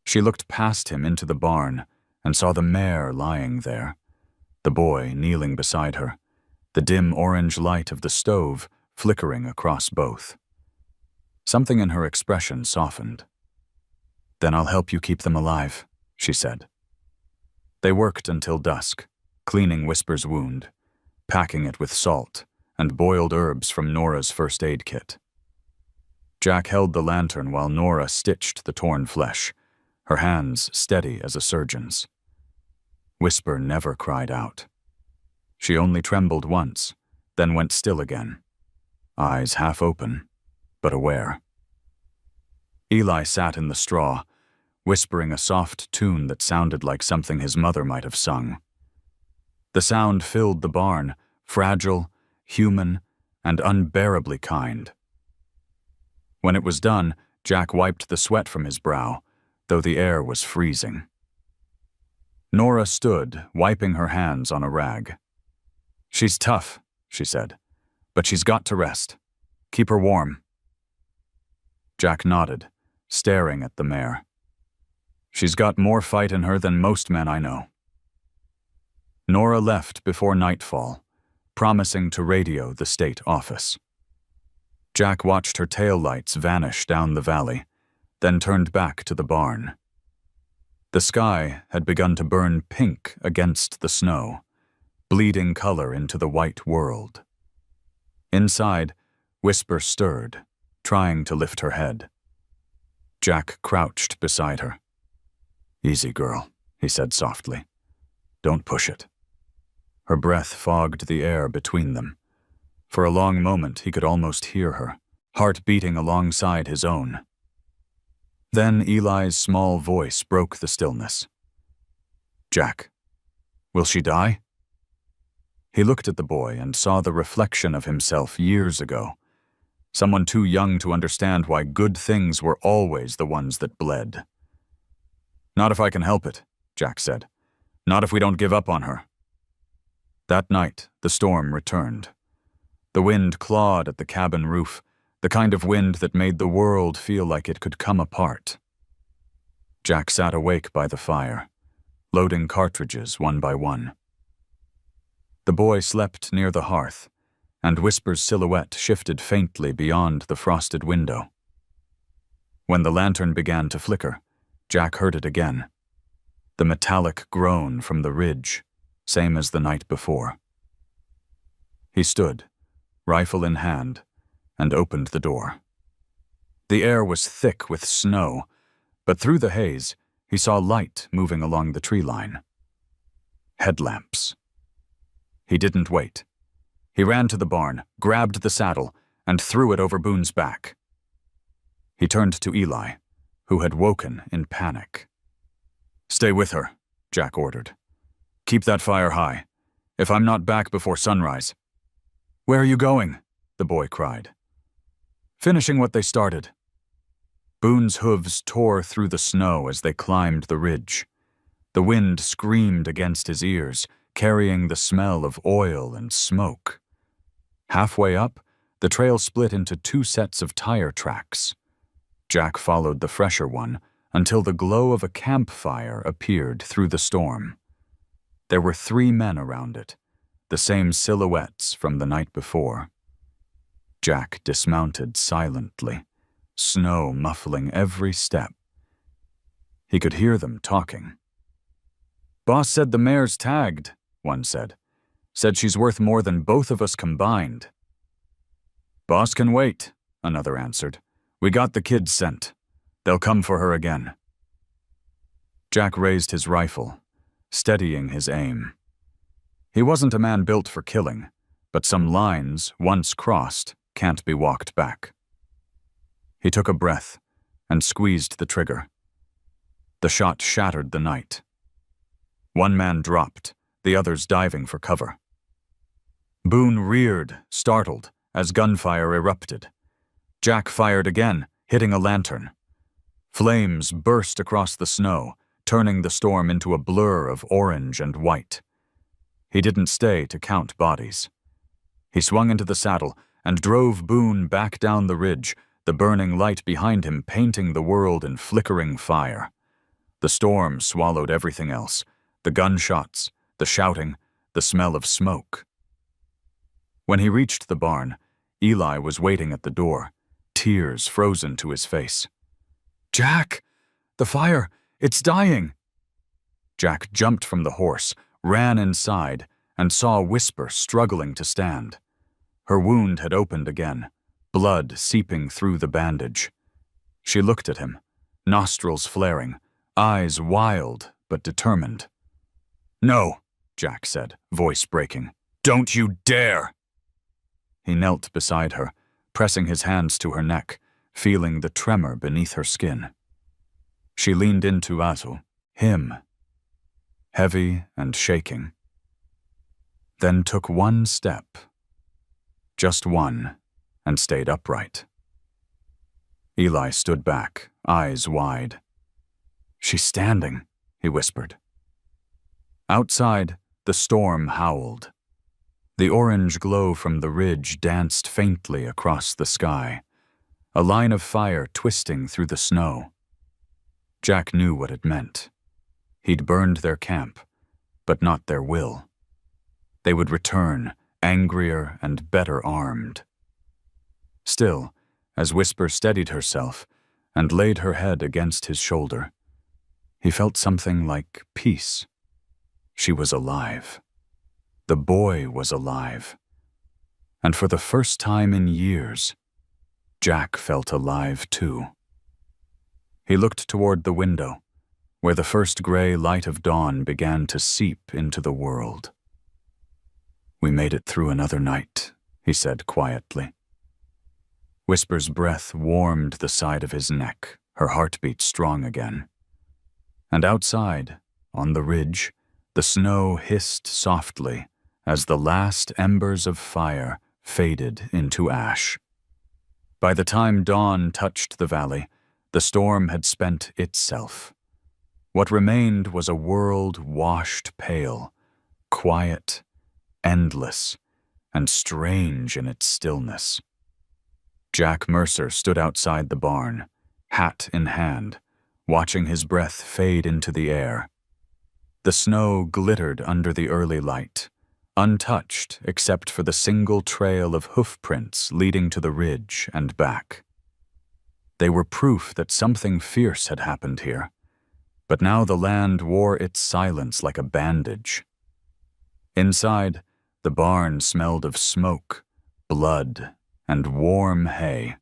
She looked past him into the barn and saw the mare lying there, the boy kneeling beside her, the dim orange light of the stove flickering across both. Something in her expression softened. "Then I'll help you keep them alive," she said. They worked until dusk, cleaning Whisper's wound, packing it with salt and boiled herbs from Nora's first aid kit. Jack held the lantern while Nora stitched the torn flesh, her hands steady as a surgeon's. Whisper never cried out. She only trembled once, then went still again, eyes half open, but aware. Eli sat in the straw, whispering a soft tune that sounded like something his mother might have sung. The sound filled the barn, fragile, human, and unbearably kind. When it was done, Jack wiped the sweat from his brow, though the air was freezing. Nora stood, wiping her hands on a rag. "She's tough," she said, "but she's got to rest. Keep her warm." Jack nodded, staring at the mare. "She's got more fight in her than most men I know." Nora left before nightfall, promising to radio the state office. Jack watched her taillights vanish down the valley, then turned back to the barn. The sky had begun to burn pink against the snow, bleeding color into the white world. Inside, Whisper stirred, trying to lift her head. Jack crouched beside her. "Easy, girl," he said softly. "Don't push it." Her breath fogged the air between them. For a long moment he could almost hear her, heart beating alongside his own. Then Eli's small voice broke the stillness. "Jack, will she die?" He looked at the boy and saw the reflection of himself years ago, someone too young to understand why good things were always the ones that bled. "Not if I can help it," Jack said. "Not if we don't give up on her." That night, the storm returned. The wind clawed at the cabin roof, the kind of wind that made the world feel like it could come apart. Jack sat awake by the fire, loading cartridges one by one. The boy slept near the hearth, and Whisper's silhouette shifted faintly beyond the frosted window. When the lantern began to flicker, Jack heard it again. The metallic groan from the ridge, same as the night before. He stood, rifle in hand, and opened the door. The air was thick with snow, but through the haze, he saw light moving along the tree line. Headlamps. He didn't wait. He ran to the barn, grabbed the saddle, and threw it over Boone's back. He turned to Eli, who had woken in panic. "Stay with her," Jack ordered. "Keep that fire high. If I'm not back before sunrise." "Where are you going?" the boy cried. "Finishing what they started." Boone's hooves tore through the snow as they climbed the ridge. The wind screamed against his ears, carrying the smell of oil and smoke. Halfway up, the trail split into two sets of tire tracks. Jack followed the fresher one until the glow of a campfire appeared through the storm. There were 3 men around it, the same silhouettes from the night before. Jack dismounted silently, snow muffling every step. He could hear them talking. "Boss said the mare's tagged," one said. "Said she's worth more than both of us combined." "Boss can wait," another answered. "We got the kids sent. They'll come for her again." Jack raised his rifle, steadying his aim. He wasn't a man built for killing, but some lines, once crossed, can't be walked back. He took a breath and squeezed the trigger. The shot shattered the night. One man dropped, the others diving for cover. Boone reared, startled, as gunfire erupted. Jack fired again, hitting a lantern. Flames burst across the snow, turning the storm into a blur of orange and white. He didn't stay to count bodies. He swung into the saddle and drove Boone back down the ridge, the burning light behind him painting the world in flickering fire. The storm swallowed everything else, the gunshots, the shouting, the smell of smoke. When he reached the barn, Eli was waiting at the door, tears frozen to his face. "Jack! The fire! It's dying!" Jack jumped from the horse, ran inside, and saw Whisper struggling to stand. Her wound had opened again, blood seeping through the bandage. She looked at him, nostrils flaring, eyes wild but determined. No, Jack said, voice breaking. Don't you dare! He knelt beside her, pressing his hands to her neck, feeling the tremor beneath her skin. She leaned into Ato, him, heavy and shaking. Then took one step, just one, and stayed upright. Eli stood back, eyes wide. She's standing, he whispered. Outside, the storm howled. The orange glow from the ridge danced faintly across the sky, a line of fire twisting through the snow. Jack knew what it meant. He'd burned their camp, but not their will. They would return, angrier and better armed. Still, as Whisper steadied herself and laid her head against his shoulder, he felt something like peace. She was alive. The boy was alive. And for the first time in years, Jack felt alive too. He looked toward the window, where the first gray light of dawn began to seep into the world. We made it through another night, he said quietly. Whisper's breath warmed the side of his neck, her heartbeat strong again. And outside, on the ridge, the snow hissed softly as the last embers of fire faded into ash. By the time dawn touched the valley, the storm had spent itself. What remained was a world washed pale, quiet, endless, and strange in its stillness. Jack Mercer stood outside the barn, hat in hand, watching his breath fade into the air. The snow glittered under the early light, untouched except for the single trail of hoofprints leading to the ridge and back. They were proof that something fierce had happened here, but now the land wore its silence like a bandage. Inside, the barn smelled of smoke, blood, and warm hay.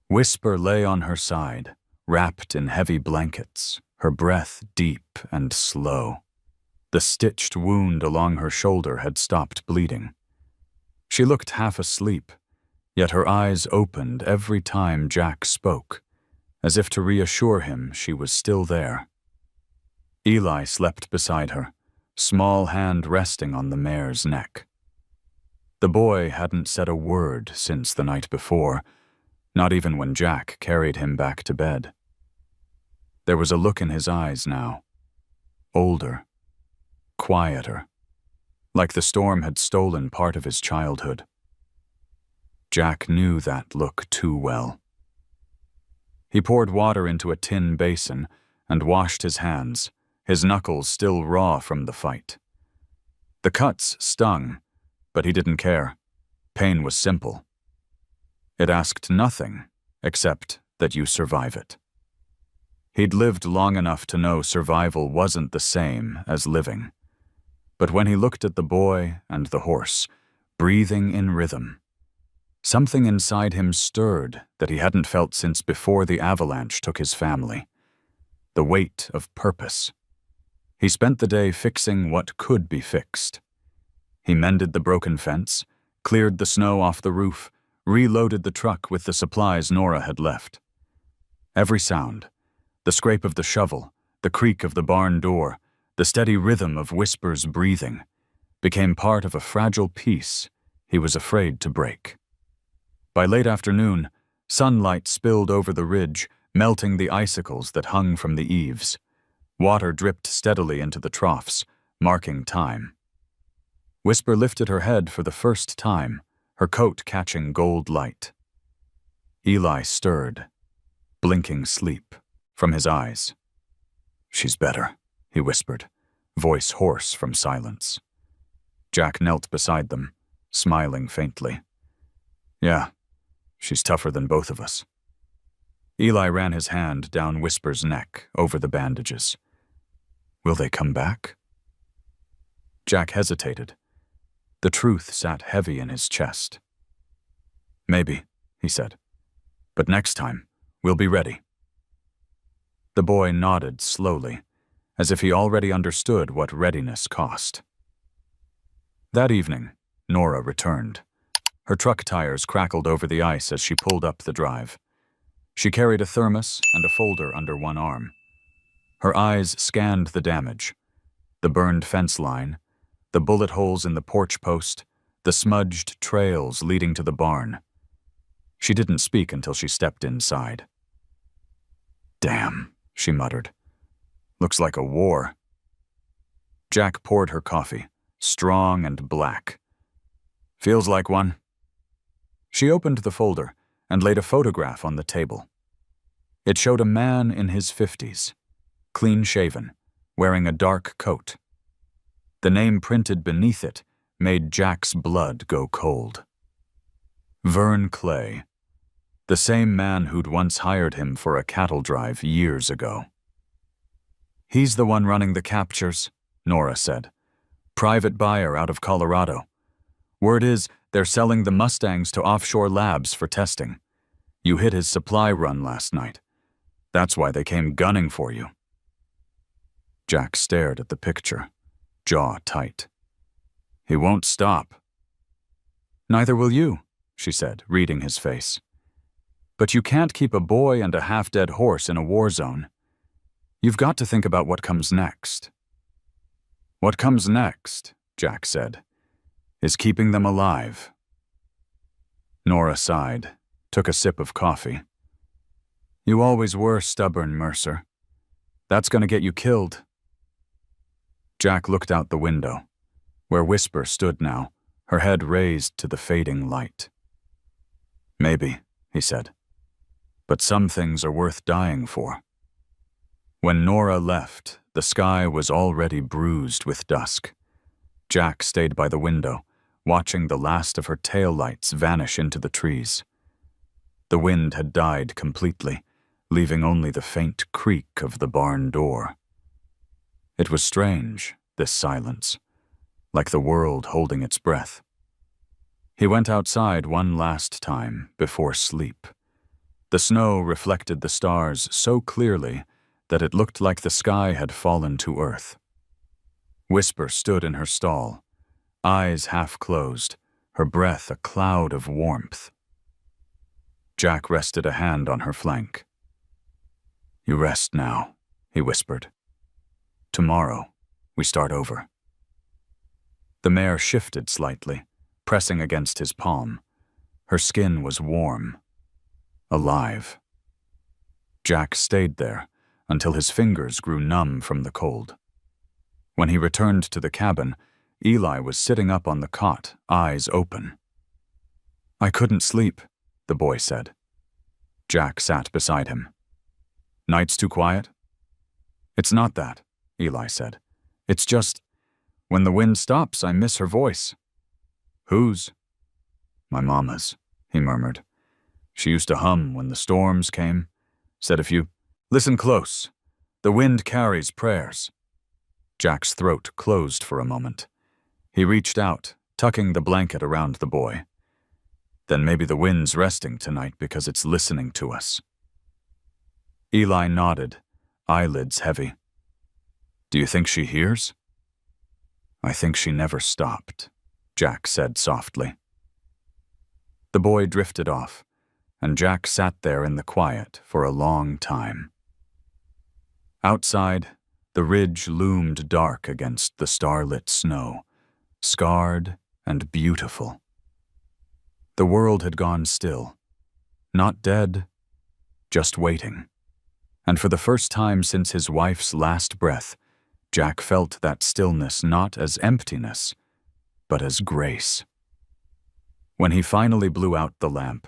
Whisper lay on her side, wrapped in heavy blankets, her breath deep and slow. The stitched wound along her shoulder had stopped bleeding. She looked half asleep, yet her eyes opened every time Jack spoke, as if to reassure him she was still there. Eli slept beside her, small hand resting on the mare's neck. The boy hadn't said a word since the night before, not even when Jack carried him back to bed. There was a look in his eyes now, older, quieter, like the storm had stolen part of his childhood. Jack knew that look too well. He poured water into a tin basin and washed his hands, his knuckles still raw from the fight. The cuts stung, but he didn't care. Pain was simple. It asked nothing except that you survive it. He'd lived long enough to know survival wasn't the same as living. But when he looked at the boy and the horse, breathing in rhythm, something inside him stirred that he hadn't felt since before the avalanche took his family. The weight of purpose. He spent the day fixing what could be fixed. He mended the broken fence, cleared the snow off the roof, reloaded the truck with the supplies Nora had left. Every sound, the scrape of the shovel, the creak of the barn door, the steady rhythm of Whisper's breathing, became part of a fragile piece he was afraid to break. By late afternoon, sunlight spilled over the ridge, melting the icicles that hung from the eaves. Water dripped steadily into the troughs, marking time. Whisper lifted her head for the first time, her coat catching gold light. Eli stirred, blinking sleep from his eyes. "She's better," he whispered, voice hoarse from silence. Jack knelt beside them, smiling faintly. "Yeah, she's tougher than both of us." Eli ran his hand down Whisper's neck, over the bandages. "Will they come back?" Jack hesitated. The truth sat heavy in his chest. "Maybe," he said. "But next time, we'll be ready." The boy nodded slowly, as if he already understood what readiness cost. That evening, Nora returned. Her truck tires crackled over the ice as she pulled up the drive. She carried a thermos and a folder under one arm. Her eyes scanned the damage: the burned fence line, the bullet holes in the porch post, the smudged trails leading to the barn. She didn't speak until she stepped inside. "Damn," she muttered. "Looks like a war." Jack poured her coffee, strong and black. "Feels like one." She opened the folder and laid a photograph on the table. It showed a man in his 50s, clean-shaven, wearing a dark coat. The name printed beneath it made Jack's blood go cold. Vern Clay, the same man who'd once hired him for a cattle drive years ago. "He's the one running the captures," Nora said. "Private buyer out of Colorado. Word is they're selling the Mustangs to offshore labs for testing. You hit his supply run last night. That's why they came gunning for you." Jack stared at the picture, jaw tight. "He won't stop." "Neither will you," she said, reading his face. "But you can't keep a boy and a half-dead horse in a war zone. You've got to think about what comes next." "What comes next," Jack said, "is keeping them alive." Nora sighed, took a sip of coffee. "You always were stubborn, Mercer. That's going to get you killed." Jack looked out the window, where Whisper stood now, her head raised to the fading light. "Maybe," he said, "but some things are worth dying for." When Nora left, the sky was already bruised with dusk. Jack stayed by the window, watching the last of her taillights vanish into the trees. The wind had died completely, leaving only the faint creak of the barn door. It was strange, this silence, like the world holding its breath. He went outside one last time before sleep. The snow reflected the stars so clearly that it looked like the sky had fallen to earth. Whisper stood in her stall, eyes half closed, her breath a cloud of warmth. Jack rested a hand on her flank. "You rest now," he whispered. "Tomorrow, we start over." The mare shifted slightly, pressing against his palm. Her skin was warm, alive. Jack stayed there until his fingers grew numb from the cold. When he returned to the cabin, Eli was sitting up on the cot, eyes open. "I couldn't sleep," the boy said. Jack sat beside him. "Night's too quiet?" "It's not that," Eli said. "It's just, when the wind stops, I miss her voice." "Whose?" "My mama's," he murmured. "She used to hum when the storms came. Said if you listen close, the wind carries prayers." Jack's throat closed for a moment. He reached out, tucking the blanket around the boy. "Then maybe the wind's resting tonight because it's listening to us." Eli nodded, eyelids heavy. "Do you think she hears?" "I think she never stopped," Jack said softly. The boy drifted off, and Jack sat there in the quiet for a long time. Outside, the ridge loomed dark against the starlit snow, scarred and beautiful. The world had gone still, not dead, just waiting. And for the first time since his wife's last breath, Jack felt that stillness not as emptiness, but as grace. When he finally blew out the lamp,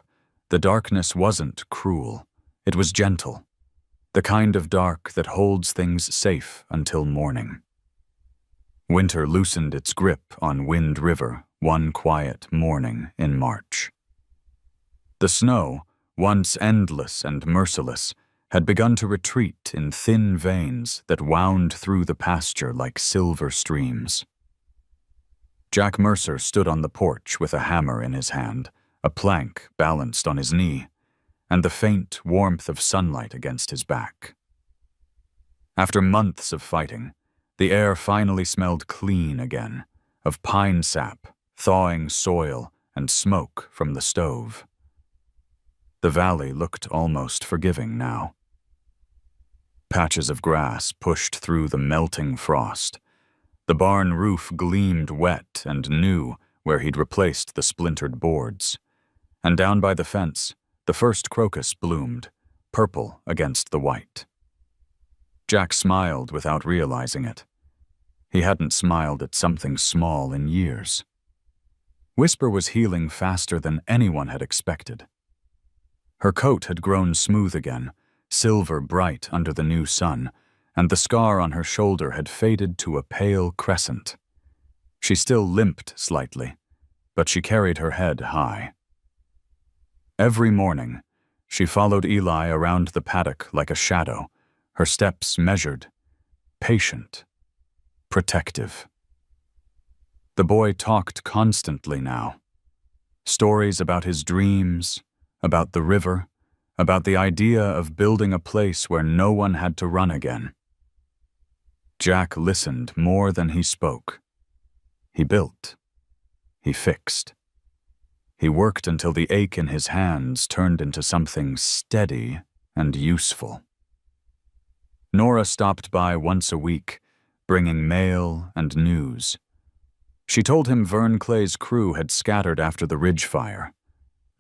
the darkness wasn't cruel, it was gentle, the kind of dark that holds things safe until morning. Winter loosened its grip on Wind River one quiet morning in March. The snow, once endless and merciless, had begun to retreat in thin veins that wound through the pasture like silver streams. Jack Mercer stood on the porch with a hammer in his hand, a plank balanced on his knee, and the faint warmth of sunlight against his back. After months of fighting, the air finally smelled clean again, of pine sap, thawing soil, and smoke from the stove. The valley looked almost forgiving now. Patches of grass pushed through the melting frost. The barn roof gleamed wet and new where he'd replaced the splintered boards. And down by the fence, the first crocus bloomed, purple against the white. Jack smiled without realizing it. He hadn't smiled at something small in years. Whisper was healing faster than anyone had expected. Her coat had grown smooth again, silver bright under the new sun, and the scar on her shoulder had faded to a pale crescent. She still limped slightly, but she carried her head high. Every morning, she followed Eli around the paddock like a shadow, her steps measured, patient, protective. The boy talked constantly now. Stories about his dreams, about the river, about the idea of building a place where no one had to run again. Jack listened more than he spoke. He built. He fixed. He worked until the ache in his hands turned into something steady and useful. Nora stopped by once a week, bringing mail and news. She told him Vern Clay's crew had scattered after the Ridge fire.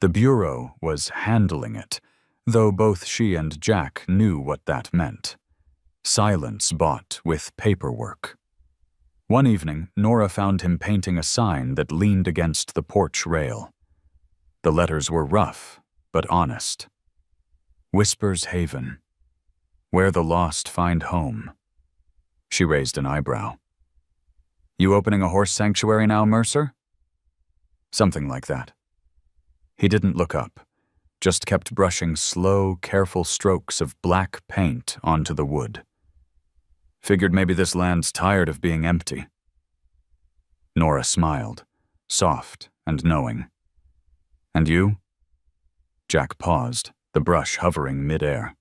The Bureau was handling it, though both she and Jack knew what that meant. Silence bought with paperwork. One evening, Nora found him painting a sign that leaned against the porch rail. The letters were rough, but honest. Whisper's Haven. Where the lost find home. She raised an eyebrow. You opening a horse sanctuary now, Mercer? Something like that. He didn't look up, just kept brushing slow, careful strokes of black paint onto the wood. Figured maybe this land's tired of being empty. Nora smiled, soft and knowing. And you? Jack paused, the brush hovering midair.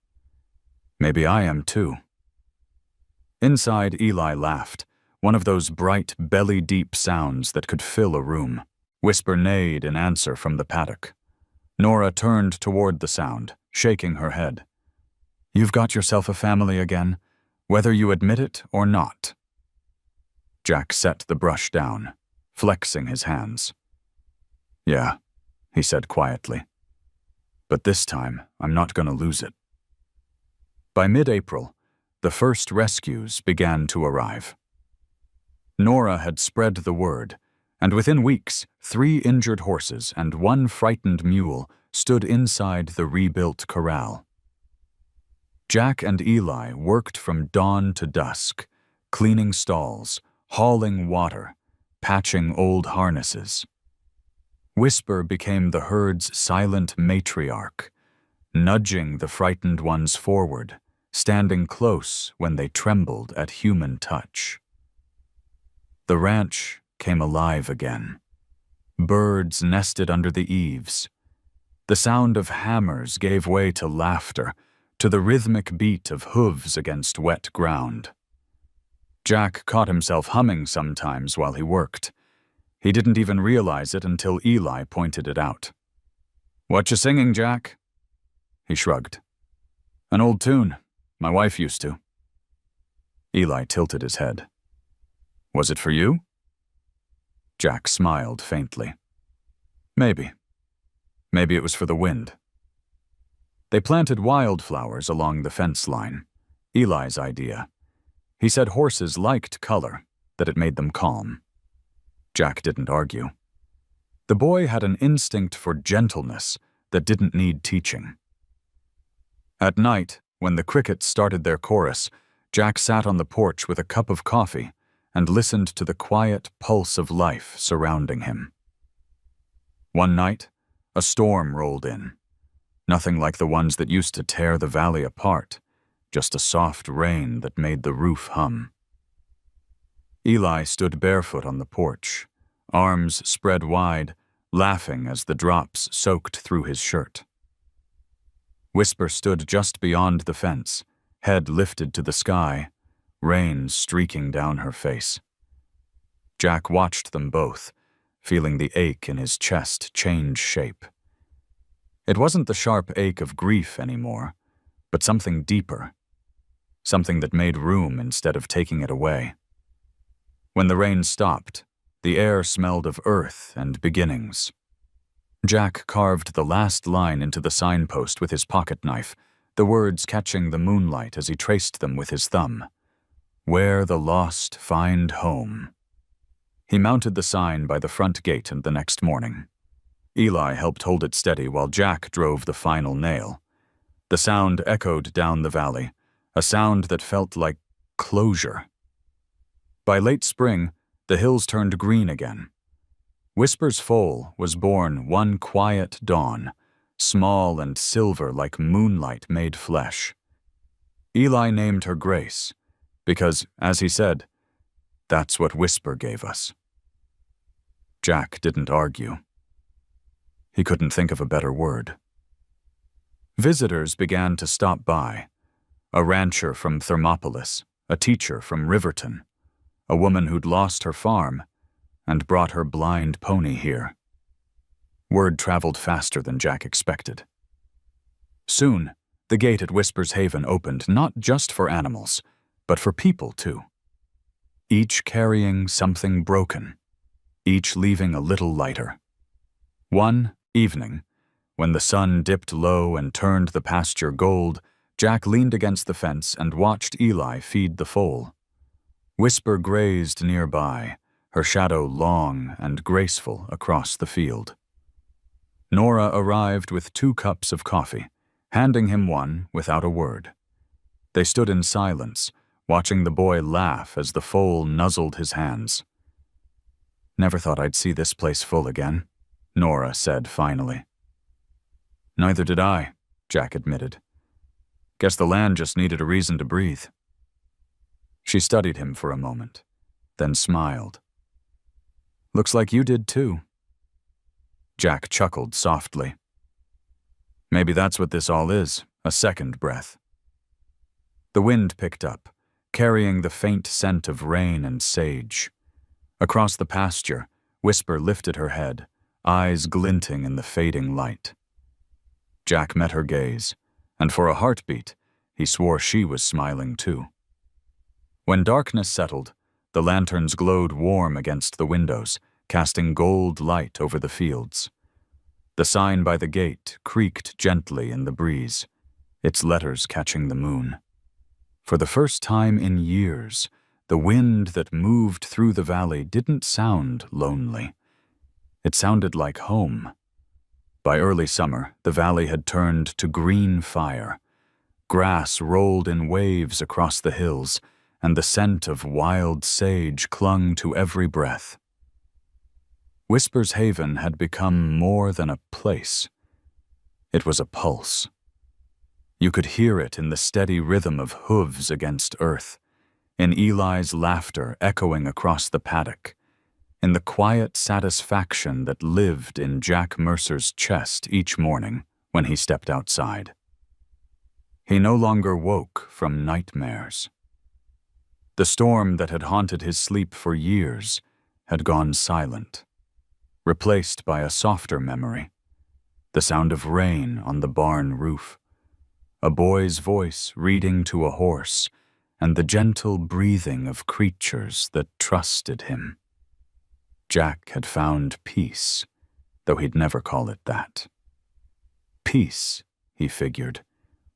Maybe I am too. Inside, Eli laughed, one of those bright, belly-deep sounds that could fill a room. Whisper neighed in answer from the paddock. Nora turned toward the sound, shaking her head. You've got yourself a family again, whether you admit it or not. Jack set the brush down, flexing his hands. Yeah, he said quietly. But this time, I'm not going to lose it. By mid-April, the first rescues began to arrive. Nora had spread the word, and within weeks, 3 injured horses and 1 frightened mule stood inside the rebuilt corral. Jack and Eli worked from dawn to dusk, cleaning stalls, hauling water, patching old harnesses. Whisper became the herd's silent matriarch, nudging the frightened ones forward, standing close when they trembled at human touch. The ranch came alive again. Birds nested under the eaves. The sound of hammers gave way to laughter, to the rhythmic beat of hooves against wet ground. Jack caught himself humming sometimes while he worked. He didn't even realize it until Eli pointed it out. "What you singing, Jack?" He shrugged. "An old tune. My wife used to." Eli tilted his head. "Was it for you?" Jack smiled faintly. Maybe. Maybe it was for the wind. They planted wildflowers along the fence line. Eli's idea. He said horses liked color, that it made them calm. Jack didn't argue. The boy had an instinct for gentleness that didn't need teaching. At night, when the crickets started their chorus, Jack sat on the porch with a cup of coffee and listened to the quiet pulse of life surrounding him. One night, a storm rolled in. Nothing like the ones that used to tear the valley apart, just a soft rain that made the roof hum. Eli stood barefoot on the porch, arms spread wide, laughing as the drops soaked through his shirt. Whisper stood just beyond the fence, head lifted to the sky, rain streaking down her face. Jack watched them both, feeling the ache in his chest change shape. It wasn't the sharp ache of grief anymore, but something deeper, something that made room instead of taking it away. When the rain stopped, the air smelled of earth and beginnings. Jack carved the last line into the signpost with his pocket knife, the words catching the moonlight as he traced them with his thumb. "Where the lost find home." He mounted the sign by the front gate the next morning. Eli helped hold it steady while Jack drove the final nail. The sound echoed down the valley, a sound that felt like closure. By late spring, the hills turned green again. Whisper's foal was born one quiet dawn, small and silver like moonlight made flesh. Eli named her Grace, because, as he said, that's what Whisper gave us. Jack didn't argue. He couldn't think of a better word. Visitors began to stop by. A rancher from Thermopolis, a teacher from Riverton, a woman who'd lost her farm and brought her blind pony here. Word traveled faster than Jack expected. Soon, the gate at Whisper's Haven opened not just for animals, but for people too. Each carrying something broken, each leaving a little lighter. One evening, when the sun dipped low and turned the pasture gold, Jack leaned against the fence and watched Eli feed the foal. Whisper grazed nearby, her shadow long and graceful across the field. Nora arrived with 2 cups of coffee, handing him one without a word. They stood in silence, watching the boy laugh as the foal nuzzled his hands. "Never thought I'd see this place full again," Nora said finally. "Neither did I," Jack admitted. "Guess the land just needed a reason to breathe." She studied him for a moment, then smiled. "Looks like you did too." Jack chuckled softly. "Maybe that's what this all is, a second breath." The wind picked up, carrying the faint scent of rain and sage. Across the pasture, Whisper lifted her head, eyes glinting in the fading light. Jack met her gaze, and for a heartbeat, he swore she was smiling too. When darkness settled, the lanterns glowed warm against the windows, casting gold light over the fields. The sign by the gate creaked gently in the breeze, its letters catching the moon. For the first time in years, the wind that moved through the valley didn't sound lonely. It sounded like home. By early summer, the valley had turned to green fire. Grass rolled in waves across the hills, and the scent of wild sage clung to every breath. Whisper's Haven had become more than a place. It was a pulse. You could hear it in the steady rhythm of hooves against earth, in Eli's laughter echoing across the paddock, in the quiet satisfaction that lived in Jack Mercer's chest each morning when he stepped outside. He no longer woke from nightmares. The storm that had haunted his sleep for years had gone silent, replaced by a softer memory, the sound of rain on the barn roof, a boy's voice reading to a horse, and the gentle breathing of creatures that trusted him. Jack had found peace, though he'd never call it that. Peace, he figured,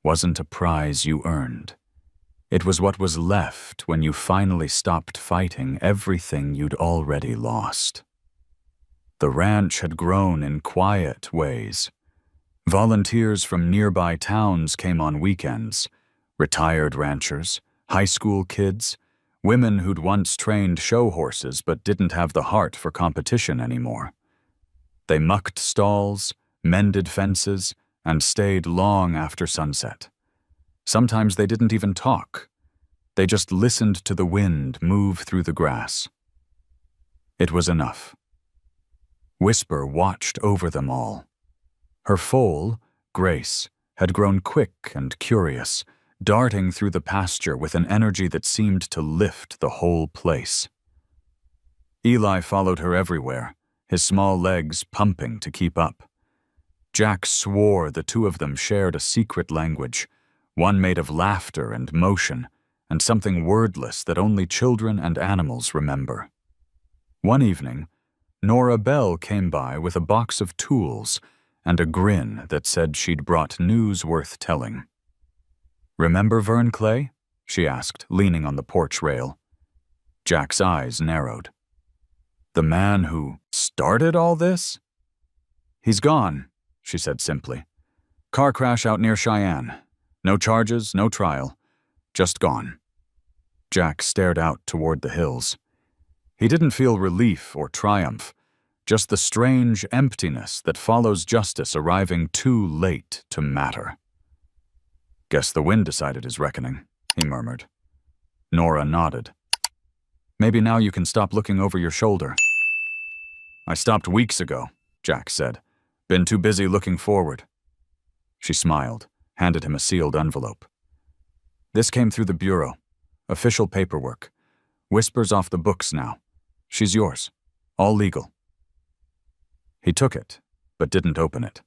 wasn't a prize you earned. It was what was left when you finally stopped fighting everything you'd already lost. The ranch had grown in quiet ways. Volunteers from nearby towns came on weekends, retired ranchers, high school kids, women who'd once trained show horses but didn't have the heart for competition anymore. They mucked stalls, mended fences, and stayed long after sunset. Sometimes they didn't even talk. They just listened to the wind move through the grass. It was enough. Whisper watched over them all. Her foal, Grace, had grown quick and curious, darting through the pasture with an energy that seemed to lift the whole place. Eli followed her everywhere, his small legs pumping to keep up. Jack swore the two of them shared a secret language, one made of laughter and motion, and something wordless that only children and animals remember. One evening, Nora Bell came by with a box of tools and a grin that said she'd brought news worth telling. "Remember Vern Clay?" she asked, leaning on the porch rail. Jack's eyes narrowed. "The man who started all this?" "He's gone," she said simply. "Car crash out near Cheyenne. No charges, no trial. Just gone." Jack stared out toward the hills. He didn't feel relief or triumph, just the strange emptiness that follows justice arriving too late to matter. "Guess the wind decided his reckoning," he murmured. Nora nodded. "Maybe now you can stop looking over your shoulder." "I stopped weeks ago," Jack said. "Been too busy looking forward." She smiled, handed him a sealed envelope. "This came through the bureau. Official paperwork. Whispers off the books now. She's yours. All legal." He took it, but didn't open it.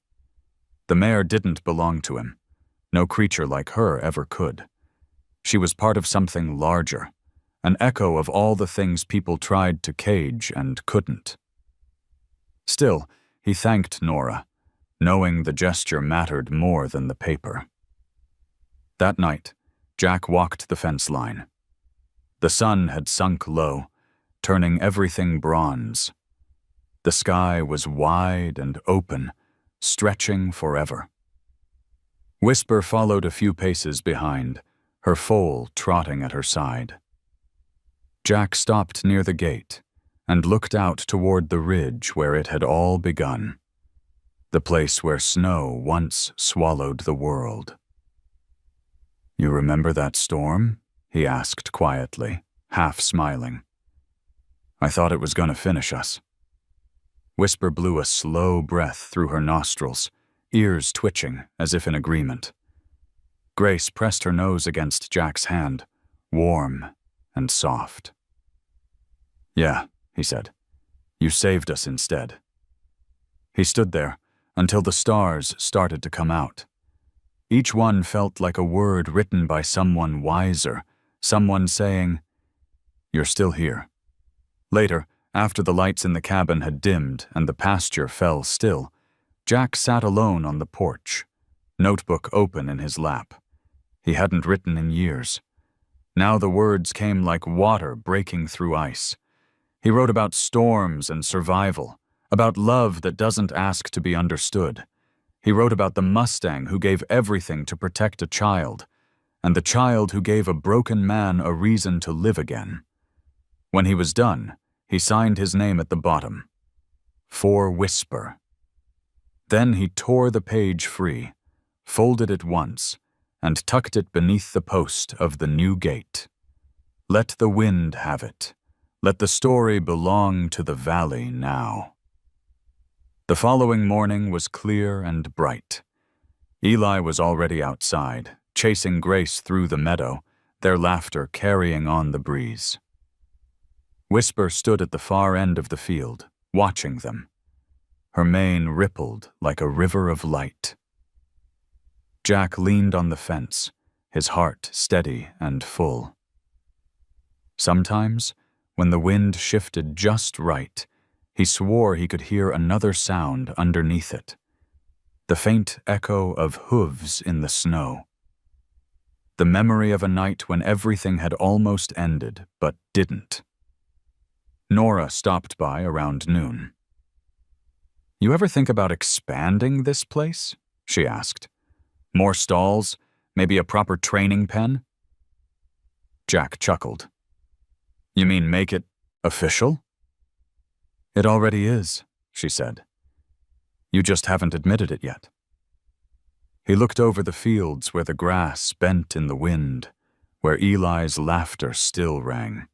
The mare didn't belong to him. No creature like her ever could. She was part of something larger, an echo of all the things people tried to cage and couldn't. Still, he thanked Nora, knowing the gesture mattered more than the paper. That night, Jack walked the fence line. The sun had sunk low, turning everything bronze. The sky was wide and open, stretching forever. Whisper followed a few paces behind, her foal trotting at her side. Jack stopped near the gate and looked out toward the ridge where it had all begun, the place where snow once swallowed the world. "You remember that storm?" he asked quietly, half smiling. "I thought it was going to finish us." Whisper blew a slow breath through her nostrils, ears twitching as if in agreement. Grace pressed her nose against Jack's hand, warm and soft. "Yeah," he said. "You saved us instead." He stood there until the stars started to come out. Each one felt like a word written by someone wiser, someone saying, "You're still here." Later, after the lights in the cabin had dimmed and the pasture fell still, Jack sat alone on the porch, notebook open in his lap. He hadn't written in years. Now the words came like water breaking through ice. He wrote about storms and survival, about love that doesn't ask to be understood. He wrote about the Mustang who gave everything to protect a child, and the child who gave a broken man a reason to live again. When he was done, he signed his name at the bottom. For Whisper. Then he tore the page free, folded it once, and tucked it beneath the post of the new gate. Let the wind have it. Let the story belong to the valley now. The following morning was clear and bright. Eli was already outside, chasing Grace through the meadow, their laughter carrying on the breeze. Whisper stood at the far end of the field, watching them. Her mane rippled like a river of light. Jack leaned on the fence, his heart steady and full. Sometimes, when the wind shifted just right, he swore he could hear another sound underneath it, the faint echo of hooves in the snow. The memory of a night when everything had almost ended, but didn't. Nora stopped by around noon. "You ever think about expanding this place?" she asked. "More stalls, maybe a proper training pen?" Jack chuckled. "You mean make it official?" "It already is," she said. "You just haven't admitted it yet." He looked over the fields where the grass bent in the wind, where Eli's laughter still rang,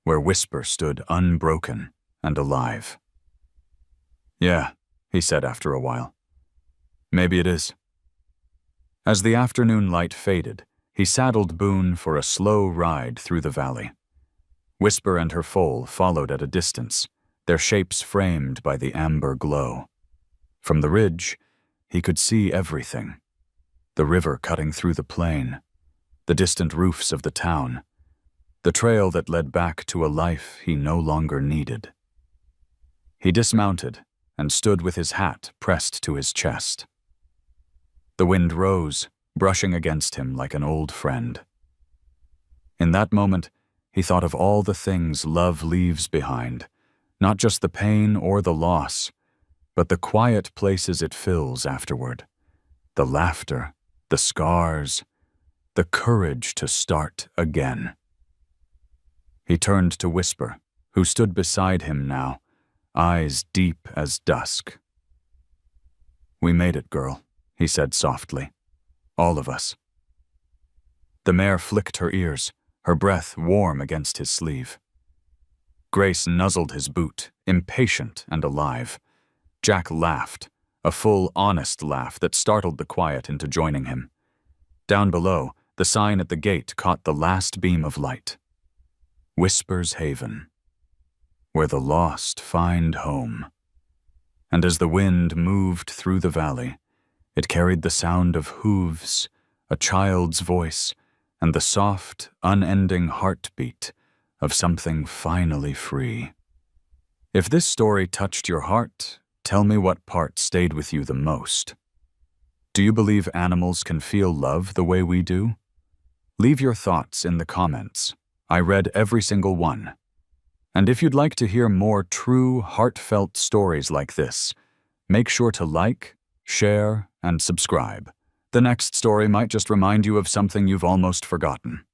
where Whisper stood unbroken and alive. "Yeah," he said after a while. "Maybe it is." As the afternoon light faded, he saddled Boone for a slow ride through the valley. Whisper and her foal followed at a distance, their shapes framed by the amber glow. From the ridge, he could see everything. The river cutting through the plain, the distant roofs of the town, the trail that led back to a life he no longer needed. He dismounted and stood with his hat pressed to his chest. The wind rose, brushing against him like an old friend. In that moment, he thought of all the things love leaves behind, not just the pain or the loss, but the quiet places it fills afterward, the laughter, the scars, the courage to start again. He turned to Whisper, who stood beside him now, eyes deep as dusk. "We made it, girl," he said softly. "All of us." The mare flicked her ears, her breath warm against his sleeve. Grace nuzzled his boot, impatient and alive. Jack laughed, a full, honest laugh that startled the quiet into joining him. Down below, the sign at the gate caught the last beam of light. Whisper's Haven, where the lost find home. And as the wind moved through the valley, it carried the sound of hooves, a child's voice, and the soft, unending heartbeat of something finally free. If this story touched your heart, tell me what part stayed with you the most. Do you believe animals can feel love the way we do? Leave your thoughts in the comments. I read every single one. And if you'd like to hear more true, heartfelt stories like this, make sure to like, share, and subscribe. The next story might just remind you of something you've almost forgotten.